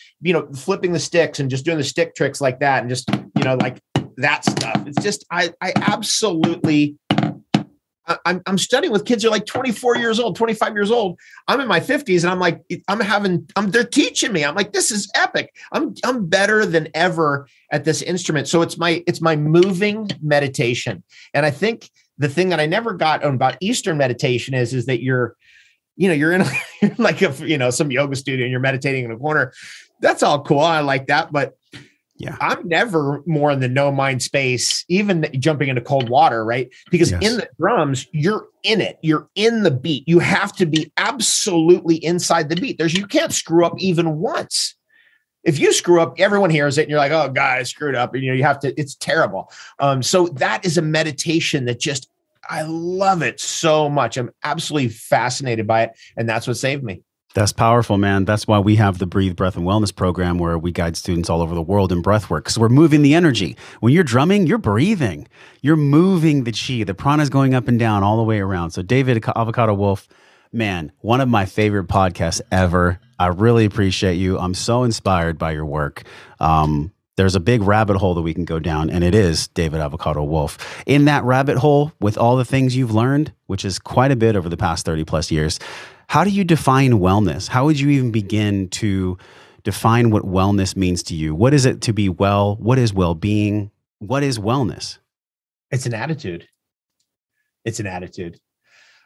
flipping the sticks and just doing the stick tricks like that. And just, like that stuff. It's just, I absolutely, I'm studying with kids who are like 24 years old, 25 years old. I'm in my 50s and I'm like, they're teaching me. I'm like, this is epic. I'm better than ever at this instrument. So it's my moving meditation. And I think the thing that I never got about Eastern meditation is that you're in like some yoga studio and you're meditating in a corner. That's all cool. I like that. But yeah, I'm never more in the no mind space, even jumping into cold water, right? Because in the drums, you're in it. You're in the beat. You have to be absolutely inside the beat. You can't screw up even once. If you screw up, everyone hears it and you're like, oh, God, I screwed up. And you have to, it's terrible. So that is a meditation that I love it so much. I'm absolutely fascinated by it. And that's what saved me. That's powerful, man. That's why we have the Breathe, Breath, and Wellness program where we guide students all over the world in breath work. Because we're moving the energy. When you're drumming, you're breathing. You're moving the chi. The prana is going up and down all the way around. So David Avocado Wolfe, man, one of my favorite podcasts ever. I really appreciate you. I'm so inspired by your work. There's a big rabbit hole that we can go down, and it is David Avocado Wolfe. In that rabbit hole, with all the things you've learned, which is quite a bit over the past 30 plus years, how do you define wellness? How would you even begin to define what wellness means to you? What is it to be well? What is well-being? What is wellness? It's an attitude. It's an attitude.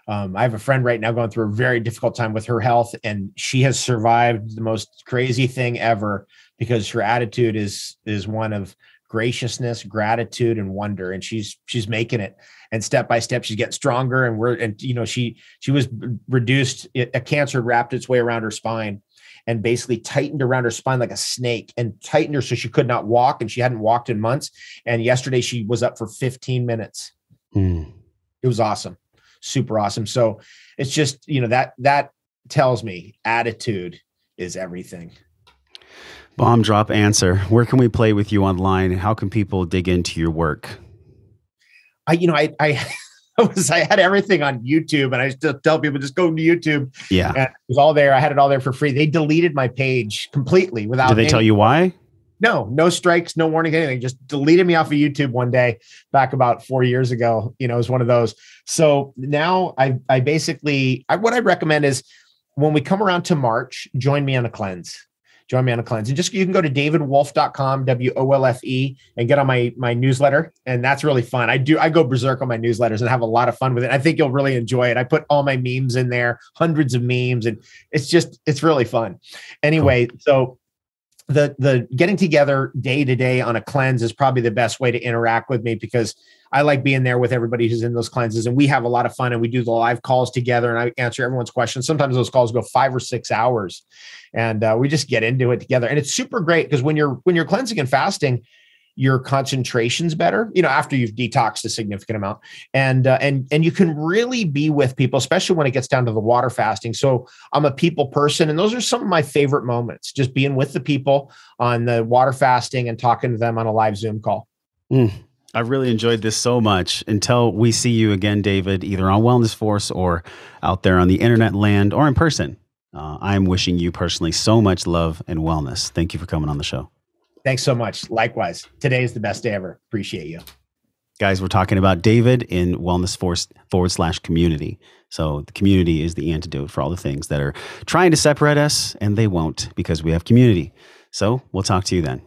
I have a friend right now going through a very difficult time with her health, and she has survived the most crazy thing ever because her attitude is one of graciousness, gratitude, and wonder. And she's making it. And step by step, she's getting stronger. And she was reduced. A cancer wrapped its way around her spine and basically tightened around her spine like a snake and tightened her so she could not walk. And she hadn't walked in months. And yesterday she was up for 15 minutes. It was awesome. Super awesome. So it's just, that tells me attitude is everything. Bomb drop answer. Where can we play with you online? How can people dig into your work? I had everything on YouTube, and I still tell people just go to YouTube. Yeah. And it was all there. I had it all there for free. They deleted my page completely without. Did they tell you why? No strikes, no warning, anything. Just deleted me off of YouTube one day back about 4 years ago. It was one of those. So now I basically, what I recommend is when we come around to March, join me on a cleanse. And just, you can go to davidwolfe.com, WOLFE, and get on my newsletter. And that's really fun. I go berserk on my newsletters and have a lot of fun with it. I think you'll really enjoy it. I put all my memes in there, hundreds of memes, and it's really fun. Anyway, cool. So the getting together day to day on a cleanse is probably the best way to interact with me, because I like being there with everybody who's in those cleanses, and we have a lot of fun, and we do the live calls together, and I answer everyone's questions. Sometimes those calls go 5 or 6 hours, and we just get into it together. And it's super great because when you're cleansing and fasting, your concentration's better, after you've detoxed a significant amount, and you can really be with people, especially when it gets down to the water fasting. So I'm a people person, and those are some of my favorite moments, just being with the people on the water fasting and talking to them on a live Zoom call. I really enjoyed this so much. Until we see you again, David, either on Wellness Force or out there on the internet land or in person, I'm wishing you personally so much love and wellness. Thank you for coming on the show. Thanks so much. Likewise. Today is the best day ever. Appreciate you. Guys, we're talking about David in Wellness Force /community. So the community is the antidote for all the things that are trying to separate us, and they won't, because we have community. So we'll talk to you then.